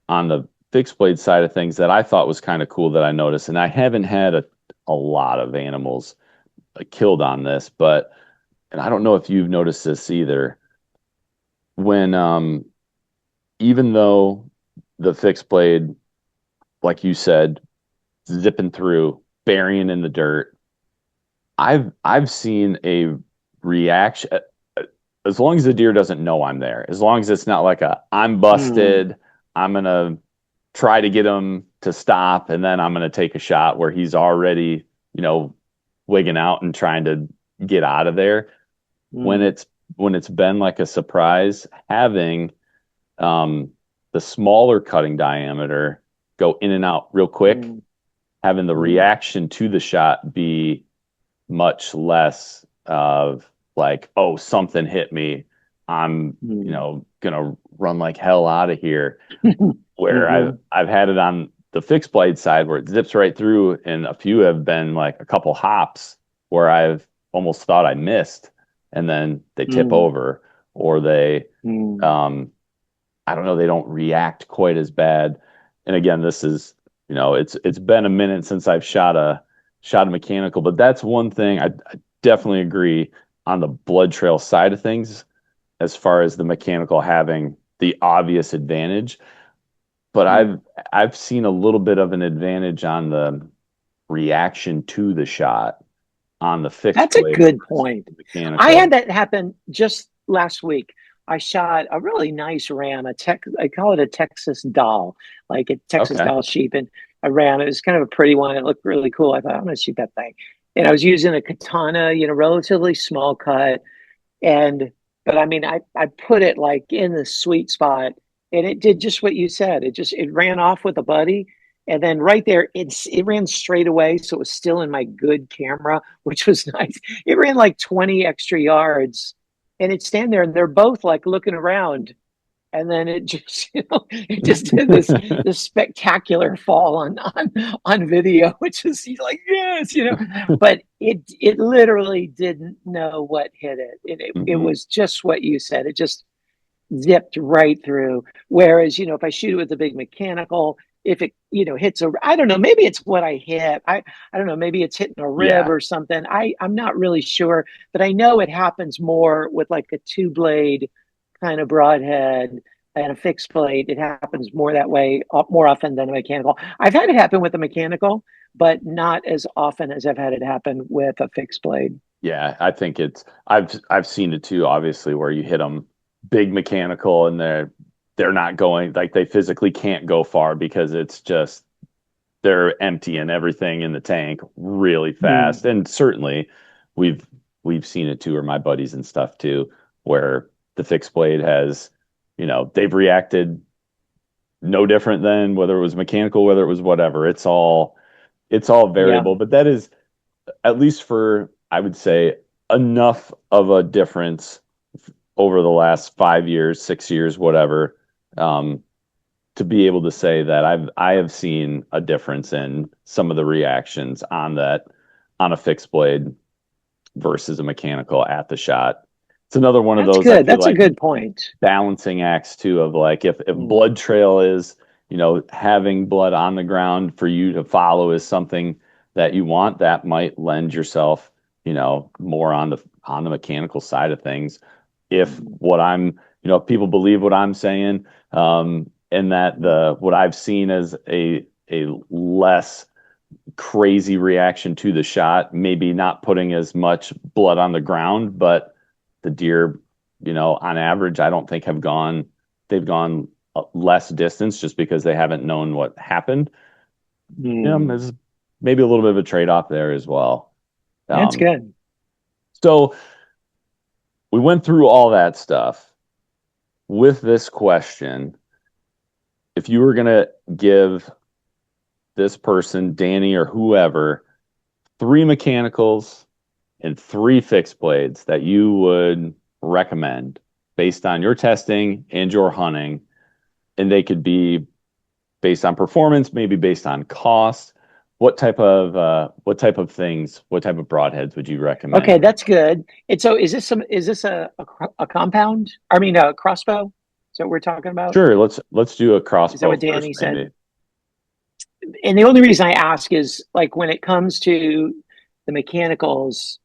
on the fixed blade side of things that I thought was kind of cool that I noticed, and I haven't had a lot of animals killed on this, but and I don't know if you've noticed this either. When even though the fixed blade, like you said, zipping through, burying in the dirt, I've seen a reaction, as long as the deer doesn't know I'm there, as long as it's not like I'm Mm, busted, I'm gonna try to get him to stop, and then I'm gonna take a shot where he's already, wigging out and trying to get out of there. When mm, it's when it's been like a surprise, having um, the smaller cutting diameter go in and out real quick, mm, having the mm, reaction to the shot be much less of like, oh, something hit me. I'm, mm. gonna run like hell out of here. Where I've Mhm, I've had it on the fixed blade side where it zips right through, and a few have been like a couple hops where I've almost thought I missed, and then they tip mm, over, or they mm, um I don't know, they don't react quite as bad. And again, this is, it's been a minute since I've shot a mechanical, but that's one thing I definitely agree on the blood trail side of things, as far as the mechanical having the obvious advantage. But mm. I've seen a little bit of an advantage on the reaction to the shot on the fixed That's a blade good versus point. the I had mechanical. that happen just last week. I shot a really nice ram, I call it a Texas doll, like a Texas Okay. doll sheep, and a ram. It was kind of a pretty one. It looked really cool. I thought I'm gonna shoot that thing, and I was using a katana, relatively small cut, and but I mean, I put it like in the sweet spot, and it did just what you said. It ran off with a buddy, and then right there, it ran straight away, so it was still in my good camera, which was nice. It ran like 20 extra yards, and it stand there, and they're both like looking around, and then it just it just did this spectacular fall on video, which is like yes, but it literally didn't know what hit it. It Hmm. was just what you said. It just zipped right through. Whereas if I shoot it with a big mechanical, if it hits a, I don't know, maybe it's what I hit. I don't know, maybe it's hitting a rib Yeah. or something. I'm not really sure, but I know it happens more with like a two blade kind of broadhead and a fixed blade. It happens more that way, more often than a mechanical. I've had it happen with a mechanical, but not as often as I've had it happen with a fixed blade. Yeah, I think I've seen it too, obviously, where you hit them big mechanical and they're not going, like they physically can't go far because it's just they're emptying everything in the tank really Mm, fast. And certainly we've we've seen it too, or my buddies and stuff too, where the fixed blade has, they've reacted no different than whether it was mechanical, whether it was whatever. It's all Yeah. variable, but that is, at least for, I would say, enough of a difference over the last 5 years, 6 years, whatever, to be able to say that I have seen a difference in some of the reactions on a fixed blade versus a mechanical at the shot. It's another one of That's those, I good. feel That's a like, good point. balancing acts too, of like, if Mm. blood trail is, having blood on the ground for you to follow is something that you want, that might lend yourself, more on the mechanical side of things. If what I'm, if people believe what I'm saying, and that what I've seen as a less crazy reaction to the shot, maybe not putting as much blood on the ground, but the deer, on average, I don't think they've gone less distance just because they haven't known what happened. Mm. There's maybe a little bit of a trade-off there as well. That's Um, good. so we went through all that stuff with this question. If you were going to give this person, Danny or whoever, 3 mechanicals and 3 fixed blades that you would recommend based on your testing and your hunting, and they could be based on performance, maybe based on cost. What type of broadheads would you recommend? Okay, that's good. And so is this a compound? I mean a crossbow? Is that what we're talking about? Sure, let's do a Is that crossbow what first, Danny said? maybe. And the only reason I ask is like when it comes to the mechanicals,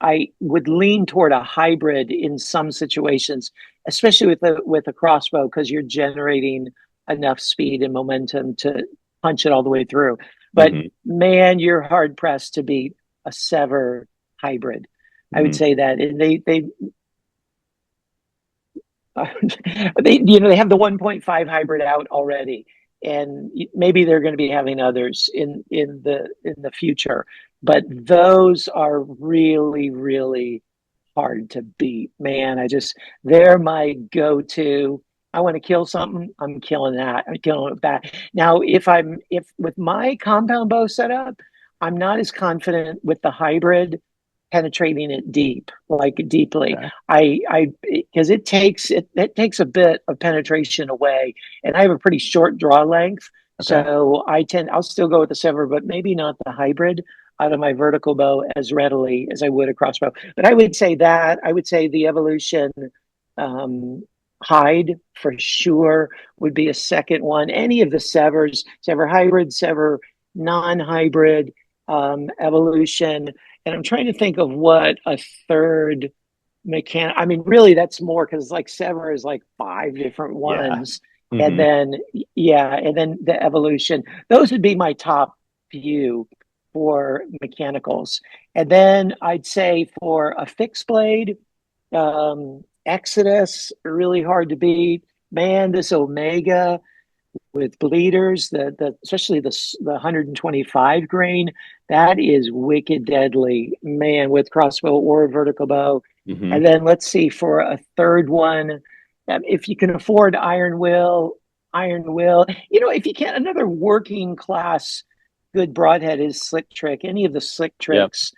I would lean toward a hybrid in some situations, especially with a crossbow, because you're generating enough speed and momentum to punch it all the way through. But Hmm. man, you're hard pressed to beat a sever hybrid. I would Hmm. say that, and they have the 1.5 hybrid out already, and maybe they're going to be having others in the future, but those are really really hard to beat, man. They're my go-to. I want to kill something, I'm killing that. I'm killing it with that. Now if with my compound bow setup, I'm not as confident with the hybrid penetrating it deep, like deeply. Okay. I because it takes a bit of penetration away, and I have a pretty short draw length, Okay. so I'll still go with the sever, but maybe not the hybrid out of my vertical bow as readily as I would a crossbow. But I would say the evolution um, hide for sure would be a second one. Any of the severs, sever hybrid, sever non-hybrid, evolution, and I'm trying to think of what a third mechanic. I mean, really, that's more because like Sever is like 5 different Yeah. ones, and Hmm. then yeah, and then the evolution. Those would be my top few for mechanicals, and then I'd say for a fixed blade, Exodus really hard to beat. Man, this Omega with bleeders, the especially the 125 grain, that is wicked deadly, man, with crossbow or vertical bow. Hmm. And then let's see for a third one, if you can afford Iron Will. If you can't, another working class good broadhead is Slick Trick. Any of the Slick Yep. Tricks,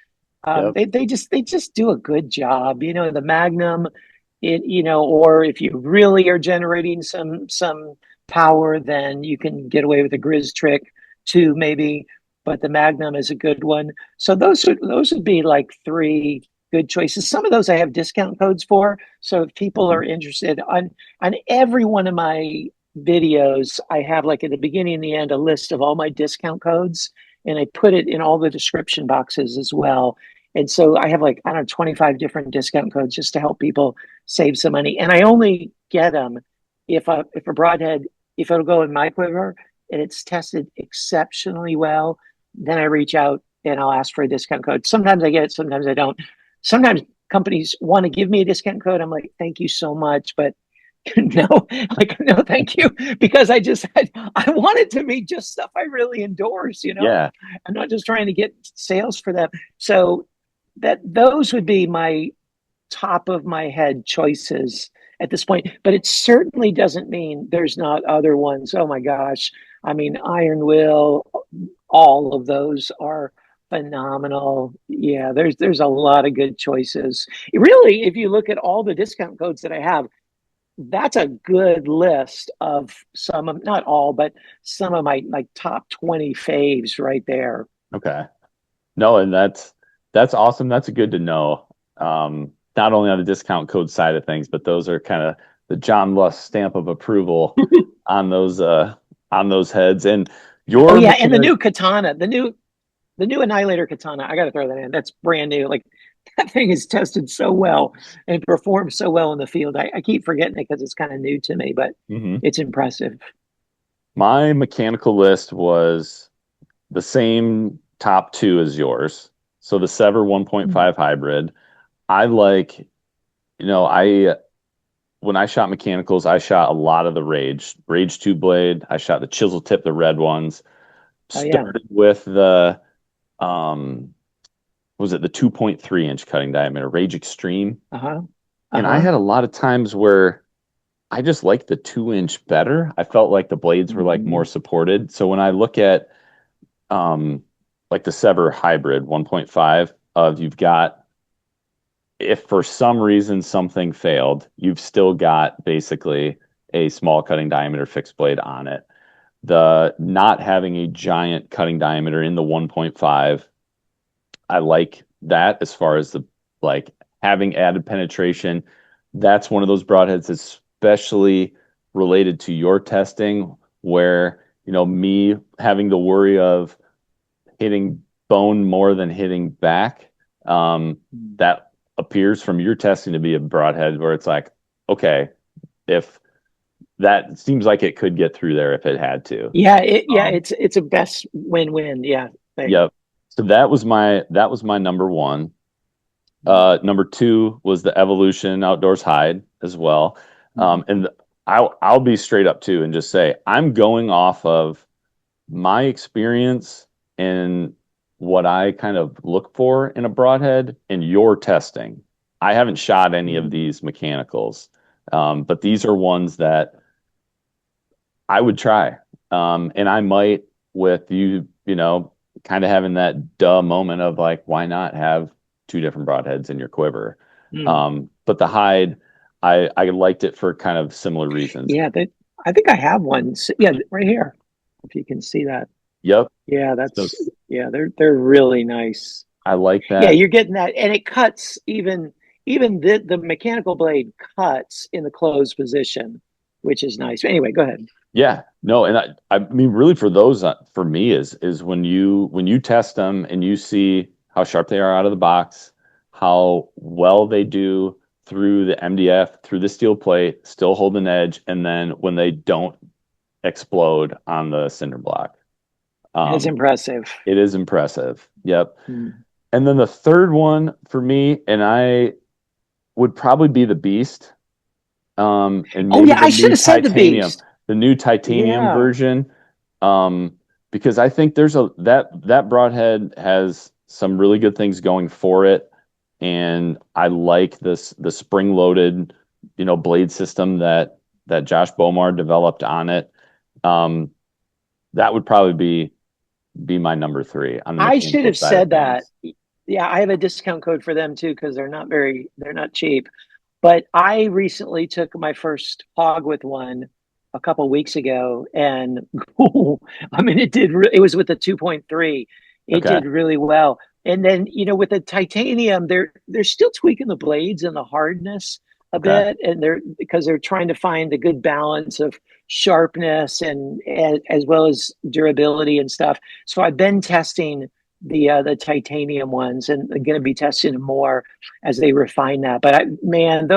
Yep. they just do a good job. The Magnum, or if you really are generating some power, then you can get away with a Grizz Trick too, maybe. But the Magnum is a good one. So those would be like 3 good choices. Some of those I have discount codes for. So if people Hmm. are interested, on every one of my videos, I have like at the beginning and the end a list of all my discount codes, and I put it in all the description boxes as well. And so I have like, I don't know, 25 different discount codes just to help people save some money. And I only get them if a broadhead, if it'll go in my quiver and it's tested exceptionally well, then I reach out and I'll ask for a discount code. Sometimes I get it, sometimes I don't. Sometimes companies want to give me a discount code. I'm like, thank you so much, but no, like no, thank you, because I want it to be just stuff I really endorse. Yeah. I'm not just trying to get sales for them. So those would be my top of my head choices at this point, but it certainly doesn't mean there's not other ones. Oh my gosh. I mean, Iron Will, all of those are phenomenal. Yeah, there's a lot of good choices. Really, if you look at all the discount codes that I have, that's a good list of some of, not all, but some of my like top 20 faves right there. Okay. No, and that's awesome. That's good to know. Not only on the discount code side of things, but those are kind of the John Lusk stamp of approval on those heads. And Oh your yeah, and the mechanic, new katana, the new Annihilator katana, I got to throw that in. That's brand new. Like that thing is tested so well and performs so well in the field. I keep forgetting it because it's kind of new to me, but Mhm. it's impressive. My mechanical list was the same top two as yours. So the Sever 1.5 hybrid. I like, I when I shot mechanicals, I shot a lot of the Rage 2 blade. I shot the chisel tip, the red ones. Oh yeah. Started with the um was it the 2.3-inch cutting diameter, Rage Extreme. Uh-huh. And I Uh-huh. had a lot of times where I just liked the 2-inch better. I felt like the blades were like Mm-hmm. more supported. So when I look at um like the Sever hybrid 1.5 of you've got, if for some reason something failed, you've still got basically a small cutting diameter fixed blade on it. The not having a giant cutting diameter in the 1.5, I like that as far as the like having added penetration. That's one of those broadheads, especially related to your testing, where, me having the worry of hitting bone more than hitting back. That appears from your testing to be a broadhead where it's like, okay, if that seems like it could get through there if it had to. Yeah, Um, it's a best win-win, yeah, thing. yep. So that was my number one. Number two was the Evolution Outdoors Hide as well. And I'll be straight up too and just say I'm going off of my experience and what I kind of look for in a broadhead in your testing. I haven't shot any of these mechanicals, but these are ones that I would try. And I might, with you, kind of having that duh moment of like, why not have two different broadheads in your quiver? Mm. But the hide, I liked it for kind of similar reasons. Yeah, that I think I have one. Yeah, right here. If you can see that. Yep. Yeah, So yeah, they're really nice. I like Yeah, that. you're getting that, and it cuts even the mechanical blade cuts in the closed position, which is nice. Anyway, go ahead. Yeah, no, and I mean, really, for those, for me, is when you test them and you see how sharp they are out of the box, how well they do through the MDF, through the steel plate, still hold an edge, and then when they don't explode on the cinder block, It's um, impressive. it is impressive. Yep. Mm. And then the third one for me, and I would probably be the Beast, and Oh maybe yeah, I should have said the beast. the new titanium Yeah, version, because I think there's that broadhead has some really good things going for it, and I like the spring loaded, blade system that Josh Bomar developed on it. Um, that would probably be my number three on the I should mechanical have side of said that. things. Yeah, I have a discount code for them too because they're not cheap. But I recently took my first hog with one a couple weeks ago, and I mean, it was with the 2.3. It Okay. did really well. And then, with the titanium, they're still tweaking the blades and the hardness a Okay. bit, and they're trying to find a good balance of sharpness and as well as durability and stuff. So I've been testing the titanium ones, and I'm going to be testing them more as they refine that. But man,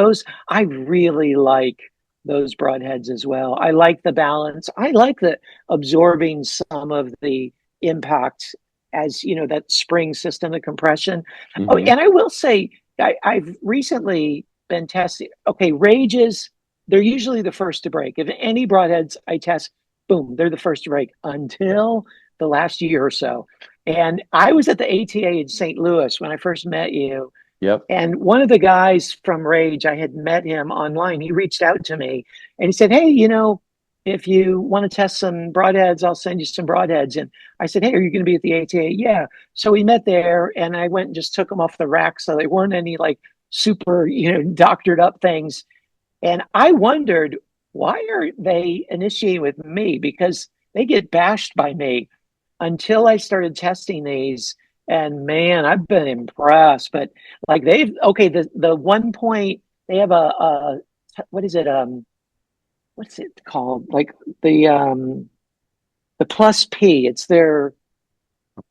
I really like those broadheads as well. I like the balance. I like the absorbing some of the impact as that spring system, the compression. Oh, Hmm. and I will say I've recently been testing. Okay, rages, they're usually the first to break. If any broadheads I test, boom, they're the first to break until the last year or so. And I was at the ATA in St. Louis when I first met you, Yep. And one of the guys from Rage, I had met him online. He reached out to me and he said, "Hey, if you want to test some broadheads, I'll send you some broadheads." And I said, "Hey, are you going to be at the ATA?" Yeah. So we met there and I went and just took them off the rack. So they weren't any like super, doctored up things. And I wondered, why are they initiating with me? Because they get bashed by me until I started testing these. And man, I've been impressed. But like okay, the 1 point, they have what is it? What's it called? Like the plus P. It's their,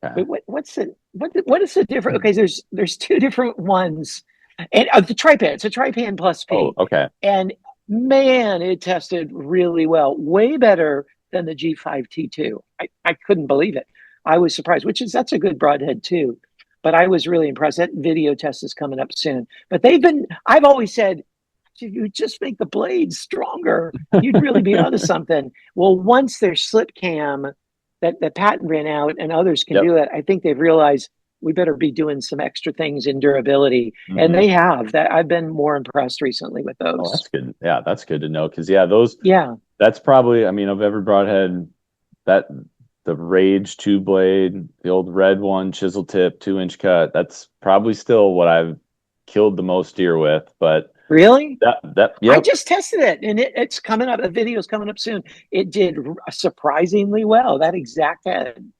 Okay. what's it? What is the difference? Okay, there's two different ones, and the tripan. It's a tripan plus Oh, P, okay. and man, it tested really well, way better than the G5T2. I couldn't believe it. I was surprised, that's a good broadhead too, but I was really impressed. That video test is coming up soon. But I've always said, if you just make the blades stronger, you'd really be onto something. Well, once their slip cam, that the patent ran out and others can Yep. do it, I think they've realized we better be doing some extra things in durability. And Hmm. they have that. I've been more impressed recently with Oh, those. that's good. Yeah, that's good to know. Because yeah, those Yeah. that's probably, I mean, of every broadhead, that the Rage two blade, the old red one, chisel tip, 2 inch cut, that's probably still what I've killed the most deer with. But Really? I yep. just tested it and it's coming up. The video's coming up soon. It did surprisingly well, that exact head.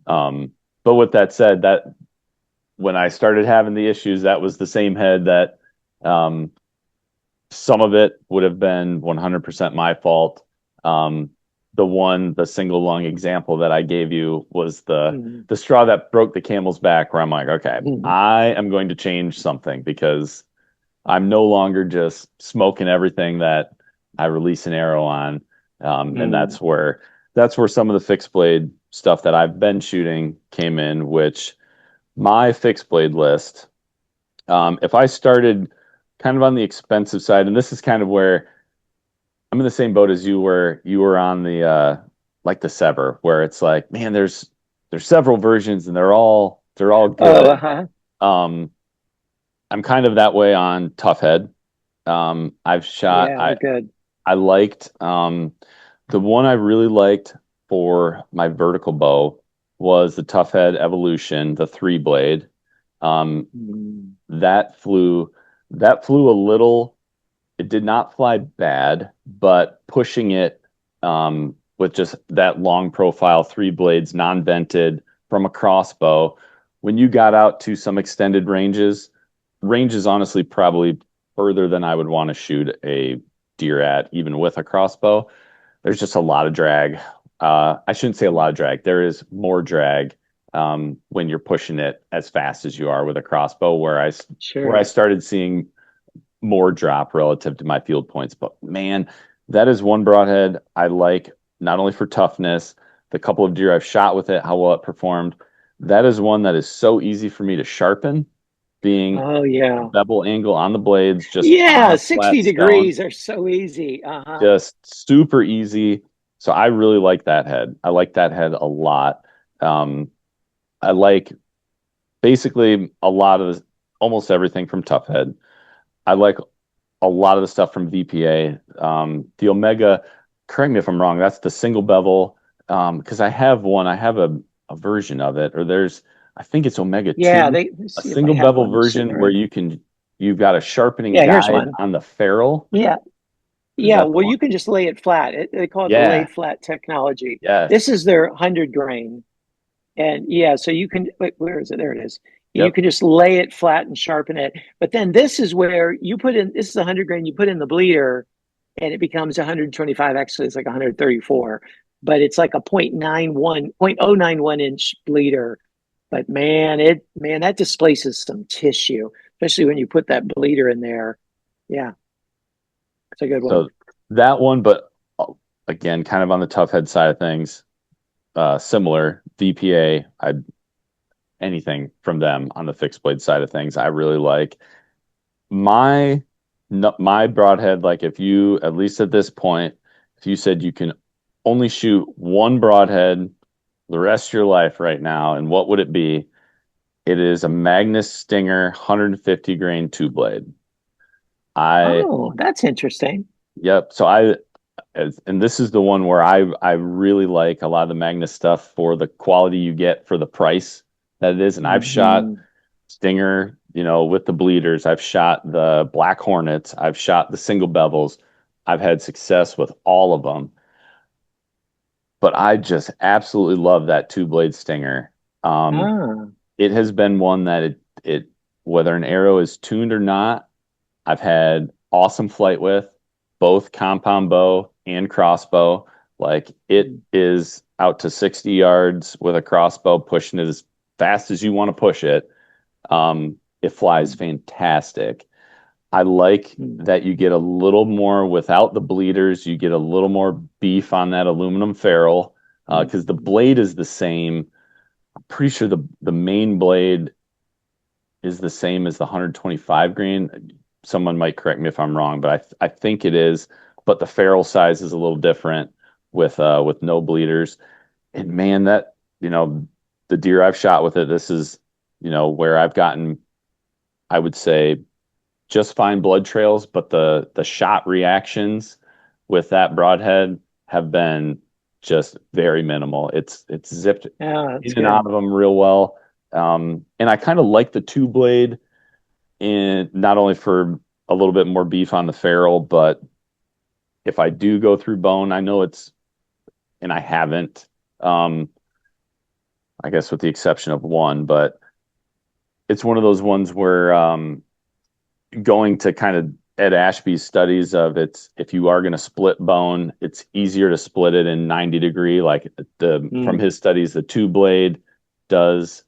But with that said, that when I started having the issues, that was the same head that um, some of it would have been 100% my fault. Um, the single lung example that I gave you was Mm-hmm. the straw that broke the camel's back, where I'm like, okay, Mm-hmm. I am going to change something because I'm no longer just smoking everything that I release an arrow on. And Mm-hmm. that's where some of the fixed blade stuff that I've been shooting came in, which my fixed blade list, if I started kind of on the expensive side, and this is kind of where I'm in the same boat as you, where you were on the like the Sever, where it's like, man, there's several versions and they're all Oh, good. uh-huh. Um, I'm kind of that way on Tough Head. I've shot Yeah, they're good. I liked the one I really liked for my vertical bow was the Tough Head Evolution, the 3 blade. Um, Mm. that flew that flew a little. It did not fly bad, but pushing it with just that long profile, 3 blades, non-vented from a crossbow, when you got out to some extended ranges honestly probably further than I would want to shoot a deer at, even with a crossbow. There's just a lot of drag. I shouldn't say a lot of drag. There is more drag when you're pushing it as fast as you are with a crossbow, where I Sure. started seeing more drop relative to my field points. But man, that is one broadhead I like, not only for toughness, the couple of deer I've shot with it, how well it performed. That is one that is so easy for me to sharpen, being Oh the yeah. bevel angle on the blades, just on Yeah, a 60 flat stone, degrees are so easy. Uh-huh. just super easy. So I really like that head. I like that head a lot. Um, I like basically a lot of almost everything from Tough Head. I like a lot of the stuff from VPA. The Omega, correct me if I'm wrong, that's the single bevel. Because I have a version of it, or I think it's Omega Yeah, 2, let's a see if I single have bevel one sitting version where right. you've got a sharpening Yeah, here's guide one. on the ferrule. Yeah. Is Yeah, that the well, one? you can just lay it flat. They call it the lay Yeah. flat technology. This Yes. is their 100 grain. And yeah, so you can, wait, where is it? There it is. You Yep. can just lay it flat and sharpen it. But then this is where this is 100 grain, you put in the bleeder and it becomes 125. Actually, it's like 134, but it's like a 0.091 inch bleeder. But man, that displaces some tissue, especially when you put that bleeder in there. Yeah, it's a good one. So that one, but again, kind of on the tough head side of things, similar VPA. Anything from them on the fixed blade side of things, I really like. My my broadhead, like if you, at least at this point, if you said you can only shoot one broadhead the rest of your life right now, and what would it be? It is a Magnus Stinger 150 grain two blade. I Oh, that's interesting. Yep. And this is the one where I really like a lot of the Magnus stuff for the quality you get for the price that it is. And I've shot Hmm. Stinger, with the bleeders. I've shot the Black Hornets. I've shot the single bevels. I've had success with all of them. But I just absolutely love that two blade Stinger. Um, Ah. it has been one that it whether an arrow is tuned or not, I've had awesome flight with both compound bow and crossbow. Like it is out to 60 yards with a crossbow, pushing it as fast as you want to push it. It flies fantastic. I like that you get a little more without the bleeders. You get a little more beef on that aluminum ferrule because the blade is the same. I'm pretty sure the main blade is the same as the 125 grain. Someone might correct me if I'm wrong, but I think it is. But the ferrule size is a little different with no bleeders. And man, that the deer I've shot with it, this is where I've gotten, I would say, just fine blood trails, but the shot reactions with that broadhead have been just very minimal. It's zipped Yeah, in that's and out good. of them real well. And I kind of like the two blade in not only for a little bit more beef on the ferrule, but if I do go through bone, I know and I haven't, um, I guess with the exception of one, but it's one of those ones where going to kind of Ed Ashby's studies of it's if you are going to split bone, it's easier to split it in 90-degree. Like from Mm. his studies, the two blade does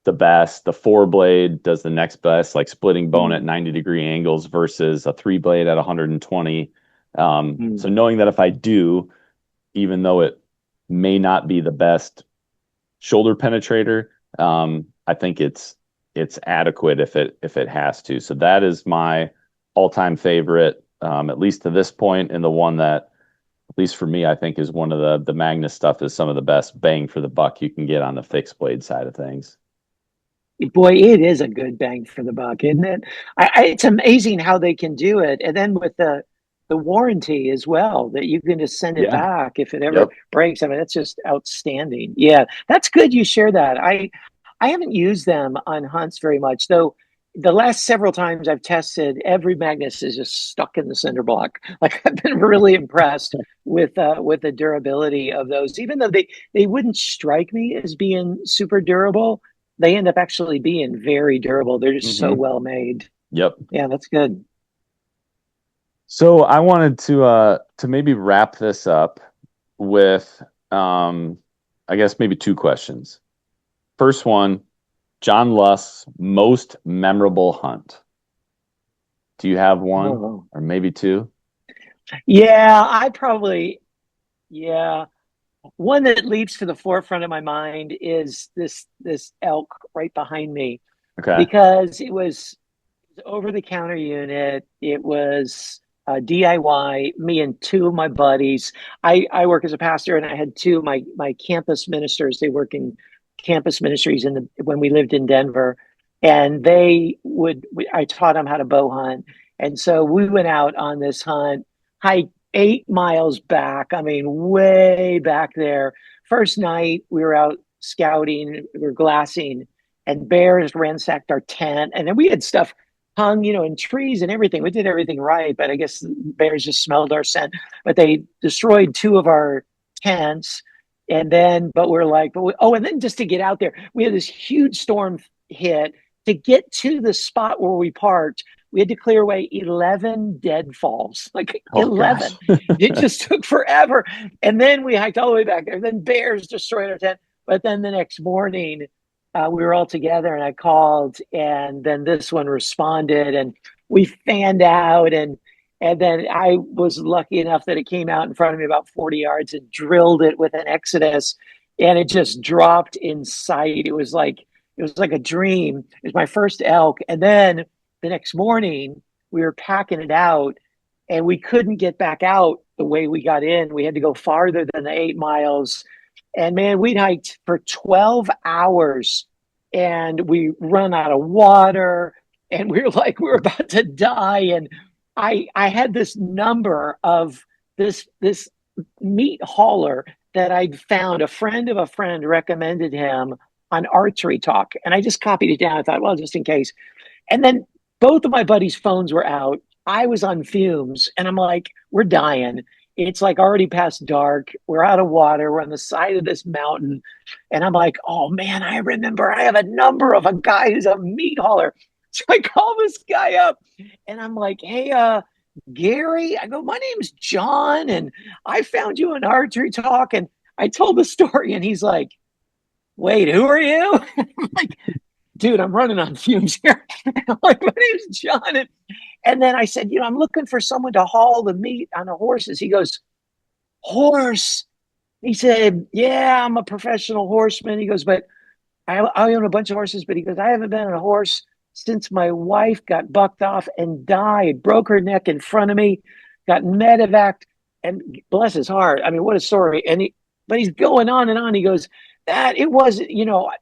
the best. The four blade does the next best, like splitting bone at Mm. 90-degree angles versus a three blade at 120. So Mm. knowing that if I do, even though it may not be the best shoulder penetrator, I think it's adequate if it has to. So that is my all-time favorite, at least to this point, and the one that, at least for me, I think is one of the Magnus stuff is some of the best bang for the buck you can get on the fixed blade side of things. Boy, it is a good bang for the buck, isn't it? It's amazing how they can do it, and then with the warranty as well, that you can just send it Yeah. back if it ever Yep. breaks. I mean, that's just outstanding. Yeah, that's good you share that. I haven't used them on hunts very much, though. The last several times I've tested, every Magnus is just stuck in the cinder block. Like I've been really impressed with the durability of those, even though they wouldn't strike me as being super durable. They end up actually being very durable. They're just so Hmm. well made. Yep. Yeah, that's good. So I wanted to maybe wrap this up with I guess maybe two questions. First one, John Lusk's most memorable hunt. Do you have one Oh, or maybe two? yeah, yeah. One that leaps to the forefront of my mind is this elk right behind me Okay. because it was over the counter unit. It was DIY. Me and two of my buddies. I work as a pastor, and I had two of my campus ministers. They work in campus ministries when we lived in Denver, and I taught them how to bow hunt, and so we went out on this hunt, hiked 8 miles back. I mean, way back there. First night we were out scouting, we were glassing, and bears ransacked our tent, and then we had stuff hung, in trees and everything. We did everything right, but I guess bears just smelled our scent. But they destroyed two of our tents. But we're like, and then just to get out there, we had this huge storm hit. To get to the spot where we parked, we had to clear away 11 deadfalls, like Oh gosh. 11. It just took forever. And then we hiked all the way back there. And then bears destroyed our tent. But then the next morning, we were all together and I called, and then this one responded, and we fanned out, and then I was lucky enough that it came out in front of me about 40 yards and drilled it with an Exodus, and it just dropped in sight. It was like a dream. It was my first elk. And then the next morning we were packing it out, and we couldn't get back out the way we got in. We had to go farther than the 8 miles, and man, we'd hiked for 12 hours and we run out of water, and we were like, we were about to die. And I had this number of this meat hauler that I'd found. A friend of a friend recommended him on Archery Talk, and I just copied it down. I thought, well, just in case. And then both of my buddies' phones were out. I was on fumes, and I'm like, we're dying. It's like already past dark. We're out of water. We're on the side of this mountain. And I'm like, oh man, I remember I have a number of a guy who's a meat hauler. So I call this guy up and I'm like, hey, Gary, I go, my name's John, and I found you on Archery Talk. And I told the story, and he's like, wait, who are you? I'm like, dude, I'm running on fumes here. I'm like, my name's John. And then I said, I'm looking for someone to haul the meat on the horses. He goes, horse. He said, yeah, I'm a professional horseman. He goes, but I own a bunch of horses. But he goes, I haven't been on a horse since my wife got bucked off and died, broke her neck in front of me, got medevac, and bless his heart. I mean, what a story. But he's going on and on. He goes, that it was,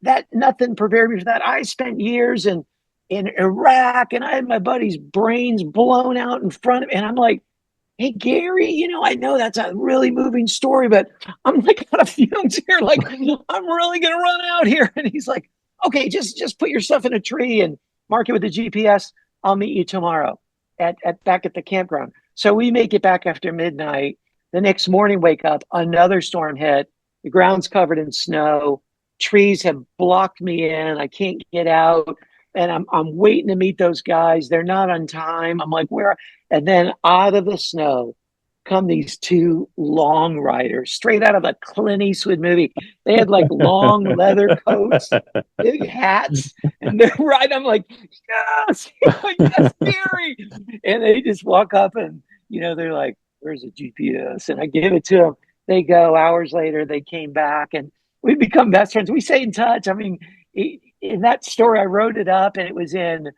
that nothing prepared me for that. I spent years in Iraq, and I had my buddy's brains blown out in front of me. And I'm like, hey, Gary, I know that's a really moving story, but I'm like out of fumes here. Like, I'm really going to run out here. And he's like, okay, just put your stuff in a tree and mark it with the GPS. I'll meet you tomorrow at back at the campground. So we make it back after midnight. The next morning, wake up, another storm hit. The ground's covered in snow. Trees have blocked me in. I can't get out. And I'm waiting to meet those guys. They're not on time. I'm like, where? And then out of the snow come these two long riders, straight out of a Clint Eastwood movie. They had like long leather coats, big hats, and they're right. I'm like, yes, yes, Gary. And they just walk up and, they're like, where's the GPS? And I give it to them. They go. Hours later, they came back, and we become best friends. We stay in touch. I mean, in that story, I wrote it up, and it was in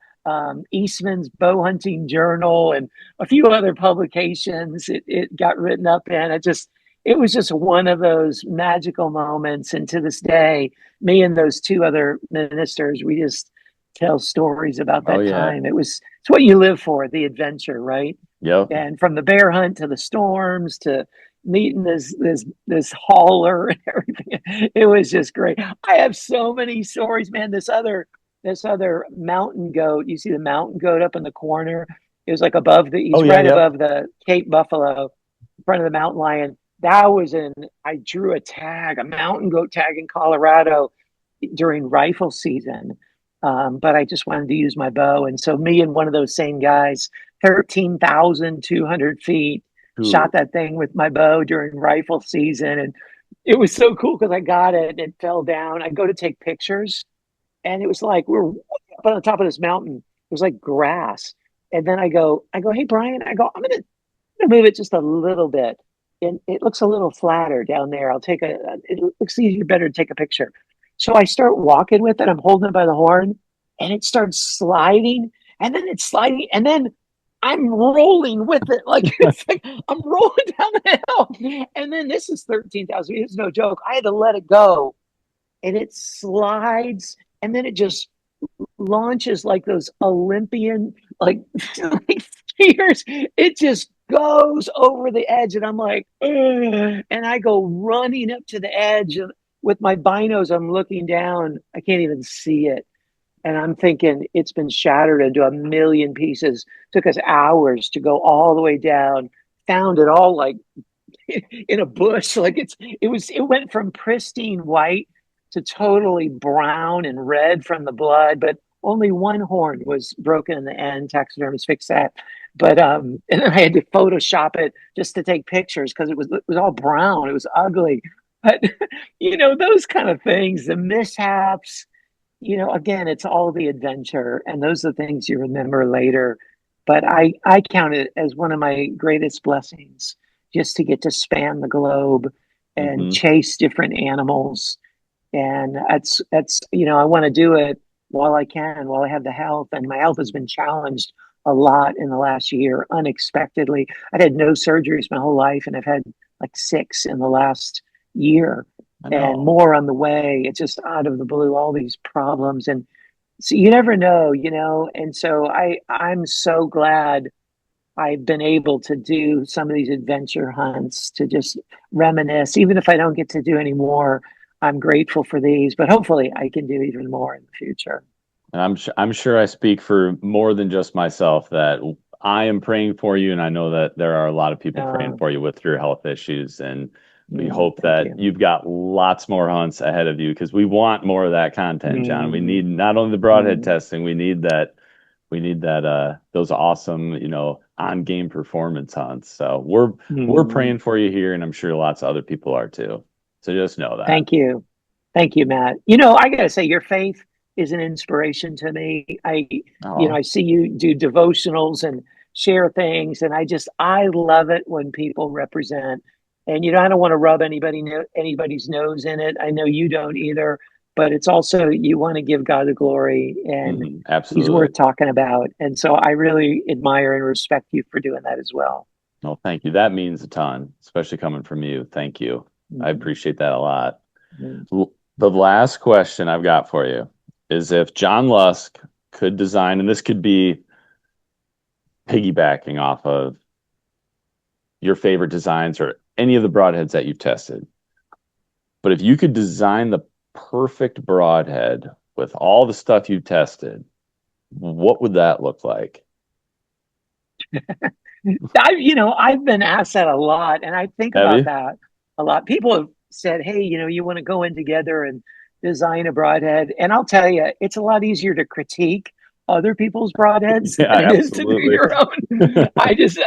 Eastman's Bow Hunting Journal and a few other publications. It got written up in. It was just one of those magical moments. And to this day, me and those two other ministers, we just tell stories about that time. It's what you live for, the adventure, right? Yep. And from the bear hunt to the storms to meeting this hauler and everything, it was just great. I have so many stories, man. This other mountain goat, you see the mountain goat up in the corner? It was like above above the Cape Buffalo, in front of the mountain lion. I drew a mountain goat tag in Colorado during rifle season. But I just wanted to use my bow. And so me and one of those same guys, 13,200 feet, shot that thing with my bow during rifle season. And it was so cool because I got it and it fell down. I go to take pictures, and it was like we're up on the top of this mountain. It was like grass. And then I go, hey, Brian, I'm gonna move it just a little bit. And it looks a little flatter down there. It looks easier, better to take a picture. So I start walking with it. I'm holding it by the horn, and it starts sliding, and then it's sliding, and then I'm rolling with it. It's like I'm rolling down the hill. And then this is 13,000 feet. It's no joke. I had to let it go, and it slides, and then it just launches like those Olympian like skiers. It just goes over the edge, and I'm like, ugh. And I go running up to the edge with my binos. I'm looking down. I can't even see it. And I'm thinking it's been shattered into a million pieces. Took us hours to go all the way down. Found it all like in a bush. It went from pristine white to totally brown and red from the blood, but only one horn was broken in the end. Taxidermists fixed that. But and then I had to Photoshop it just to take pictures because it was all brown. It was ugly. But those kind of things, the mishaps, again, it's all the adventure, and those are the things you remember later. But I count it as one of my greatest blessings, just to get to span the globe and chase different animals. And that's I want to do it while I can, while I have the health. And my health has been challenged a lot in the last year, unexpectedly. I've had no surgeries my whole life, and I've had like 6 in the last year. I and know. more on the way. It's just out of the blue, all these problems. And so you never know, and so I'm so glad I've been able to do some of these adventure hunts to just reminisce. Even if I don't get to do any more, I'm grateful for these, but hopefully I can do even more in the future. And I'm sure I speak for more than just myself that I am praying for you, and I know that there are a lot of people praying Uh, for you with your health issues, and we hope Thank that you. you've got lots more hunts ahead of you because we want more of that content, John. We Mm, need not only the broadhead mm, testing, we need that those awesome, on game performance hunts. So we're mm. praying for you here, and I'm sure lots of other people are too. So just know that. Thank you. Thank you, Matt. I gotta say, your faith is an inspiration to me. I Oh, see you do devotionals and share things, and I love it when people represent. And I don't want to rub anybody's nose in it. I know you don't either, but it's also you want to give God the glory, and He's absolutely. worth talking about. And so I really admire and respect you for doing that as well. No, thank you. That means a ton, especially coming from you. Thank you. I Mhm. appreciate that a lot. Mhm. The last question I've got for you is if John Lusk could design, and this could be piggybacking off of your favorite designs or any of the broadheads that you've tested, but if you could design the perfect broadhead with all the stuff you tested, what would that look like? I've been asked that a lot, and I think Have about you? that a lot. People have said, "Hey, you want to go in together and design a broadhead?" And I'll tell you, it's a lot easier to critique other people's broadheads Yeah, than it is to do absolutely. your own. I just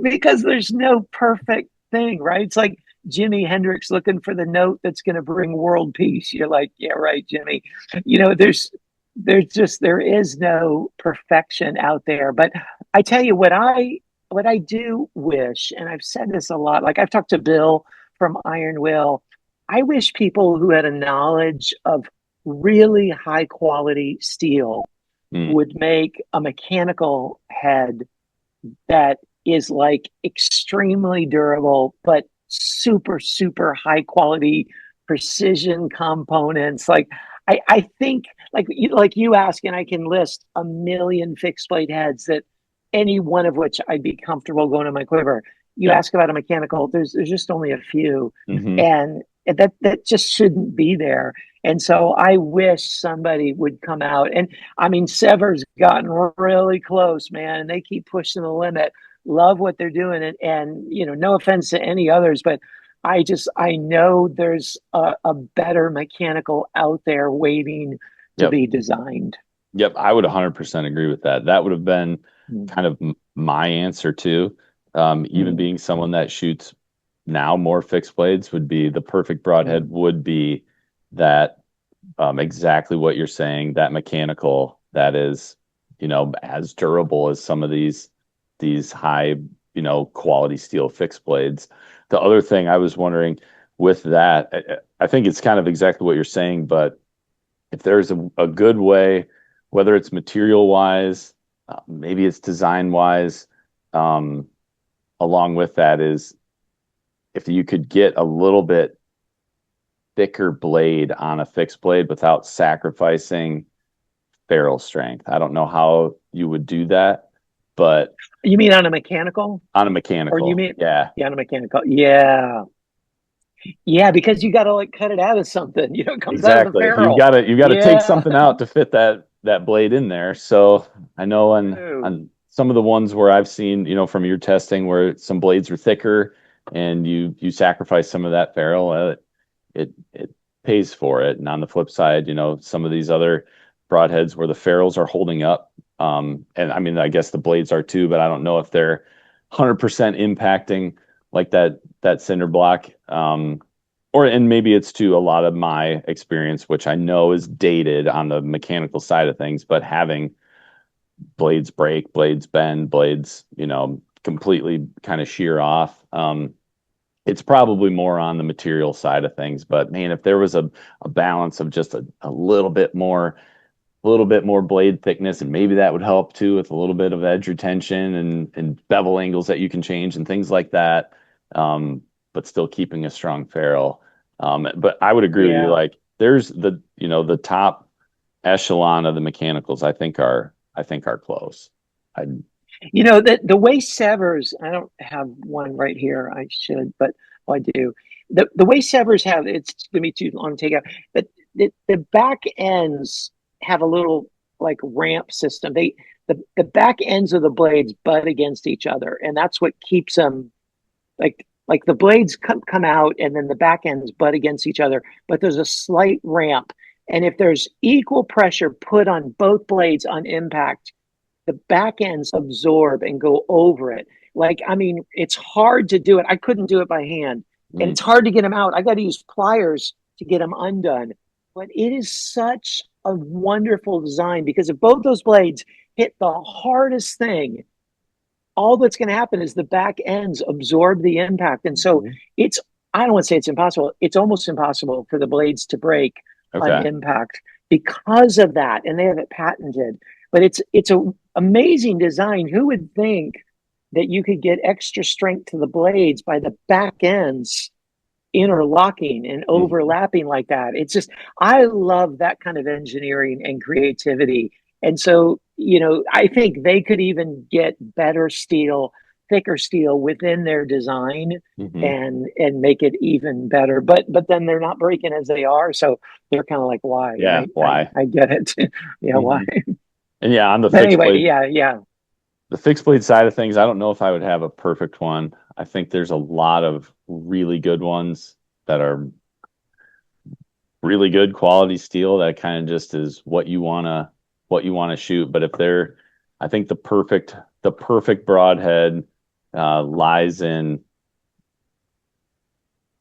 because there's no perfect thing, right? It's like Jimi Hendrix looking for the note that's going to bring world peace. You're like, yeah, right, Jimmy. There is no perfection out there. But I tell you what I do wish, and I've said this a lot, like I've talked to Bill from Iron Will. I wish people who had a knowledge of really high quality steel Mm, would make a mechanical head that is like extremely durable, but super, super high quality precision components. Like I think like you ask, and I can list a million fixed blade heads that any one of which I'd be comfortable going to my quiver. You yep. ask about a mechanical, there's just only a few, Hmm. and that just shouldn't be there. And so I wish somebody would come out. And I mean, Sever's gotten really close, man, and they keep pushing the limit. Love what they're doing, and no offense to any others, but I know there's a better mechanical out there waiting to Yep. be designed. Yep, I would 100% agree with that. That would have been Mm, kind of my answer too. Even mm, being someone that shoots now more fixed blades would be the perfect broadhead mm, would be that exactly what you're saying, that mechanical that is, as durable as some of these high, quality steel fixed blades. The other thing I was wondering with that, I think it's kind of exactly what you're saying, but if there's a good way, whether it's material wise, maybe it's design wise, um, along with that is if you could get a little bit thicker blade on a fixed blade without sacrificing barrel strength. I don't know how you would do that, but You mean on a mechanical? on a Or you mechanical, mean, yeah, yeah, on a mechanical? Yeah. Yeah, because you got to like cut it out of something. It comes out of the exactly. You've ferrule. got to you've got to take Yeah. something out to fit that blade in there. So I know Oh, on some of the ones where I've seen, from your testing where some blades are thicker and you sacrifice some of that ferrule, it pays for it. And on the flip side, some of these other broadheads where the ferrules are holding up, and I mean I guess the blades are too, but I don't know if they're 100% impacting like that cinder block. And maybe it's to a lot of my experience, which I know is dated on the mechanical side of things, but having blades break, blades bend, blades, completely kind of shear off. It's probably more on the material side of things, but man, if there was a balance of just a little bit more blade thickness, and maybe that would help too with a little bit of edge retention and bevel angles that you can change and things like that. But still keeping a strong ferrule. But I would agree with you. Yeah. Like there's the top echelon of the mechanicals. I think are close. I The way severs, I don't have one right here. I should, but oh, I do. The way severs have, it's gonna be too long to take out. But the back ends have a little like ramp system. The back ends of the blades butt against each other, and that's what keeps them like the blades come out, and then the back ends butt against each other. But there's a slight ramp, and if there's equal pressure put on both blades on impact, the back ends absorb and go over it. Like, I mean, it's hard to do it. I couldn't do it by hand. And mm, it's hard to get them out. I got to use pliers to get them undone. But it is such a wonderful design because if both those blades hit the hardest thing, all that's going to happen is the back ends absorb the impact. And so mhm. it's, I don't want to say it's impossible. It's almost impossible for the blades to break on Okay. impact because of that. And they have it patented. But it's a amazing design. Who would think that you could get extra strength to the blades by the back ends interlocking and Mhm. overlapping like that? It's just, I love that kind of engineering and creativity. And so, I think they could even get better steel, thicker steel within their design Mhm. and make it even better. But then they're not breaking as they are, so they're kind of like, why? And Yeah. Why? I get it. Yeah, why? Mhm. And yeah, on the But fixed anyway, blade, yeah, yeah. the fixed blade side of things, I don't know if I would have a perfect one. I think there's a lot of really good ones that are really good quality steel that kind of just is what you wanna shoot. But if they're, I think the perfect broadhead lies in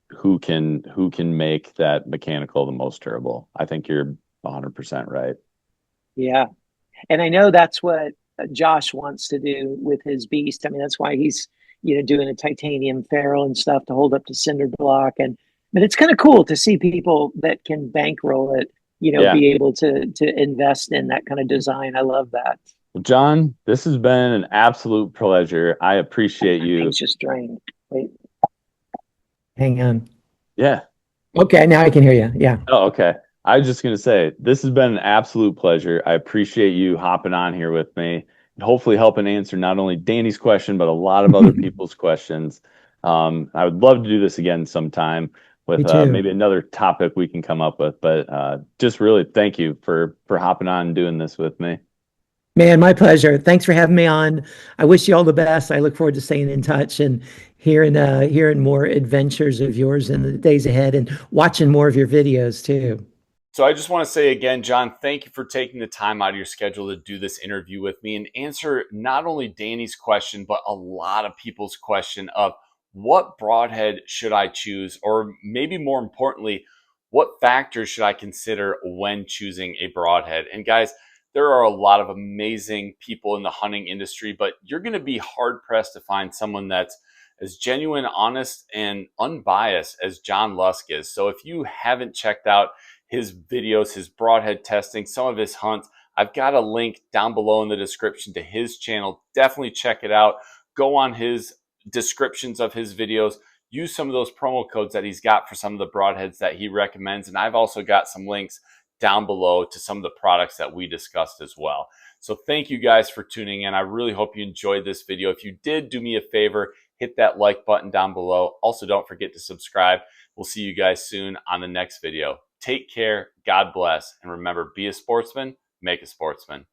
who can make that mechanical the most durable. I think you're 100% right. Yeah. And I know that's what Josh wants to do with his beast. I mean, that's why he's, doing a titanium ferrule and stuff to hold up to cinder block. But it's kind of cool to see people that can bankroll it, Yeah. be able to invest in that kind of design. I love that. Well, John, this has been an absolute pleasure. I appreciate My you. thing's just drained. Wait. Hang on. Yeah. Okay, now I can hear you. Yeah. Oh, okay. I was just going to say, this has been an absolute pleasure. I appreciate you hopping on here with me and hopefully helping answer not only Danny's question, but a lot of other people's questions. I would love to do this again sometime Me with too. maybe another topic we can come up with. But just really thank you for hopping on and doing this with me. Man, my pleasure. Thanks for having me on. I wish you all the best. I look forward to staying in touch and hearing more adventures of yours in the days ahead and watching more of your videos too. So I just want to say again, John, thank you for taking the time out of your schedule to do this interview with me and answer not only Danny's question, but a lot of people's question of what broadhead should I choose? Or maybe more importantly, what factors should I consider when choosing a broadhead? And guys, there are a lot of amazing people in the hunting industry, but you're going to be hard pressed to find someone that's as genuine, honest, and unbiased as John Lusk is. So if you haven't checked out his videos, his broadhead testing, some of his hunts, I've got a link down below in the description to his channel. Definitely check it out. Go on his descriptions of his videos. Use some of those promo codes that he's got for some of the broadheads that he recommends. And I've also got some links down below to some of the products that we discussed as well. So thank you guys for tuning in. I really hope you enjoyed this video. If you did, do me a favor, hit that like button down below. Also, don't forget to subscribe. We'll see you guys soon on the next video. Take care, God bless, and remember, be a sportsman, make a sportsman.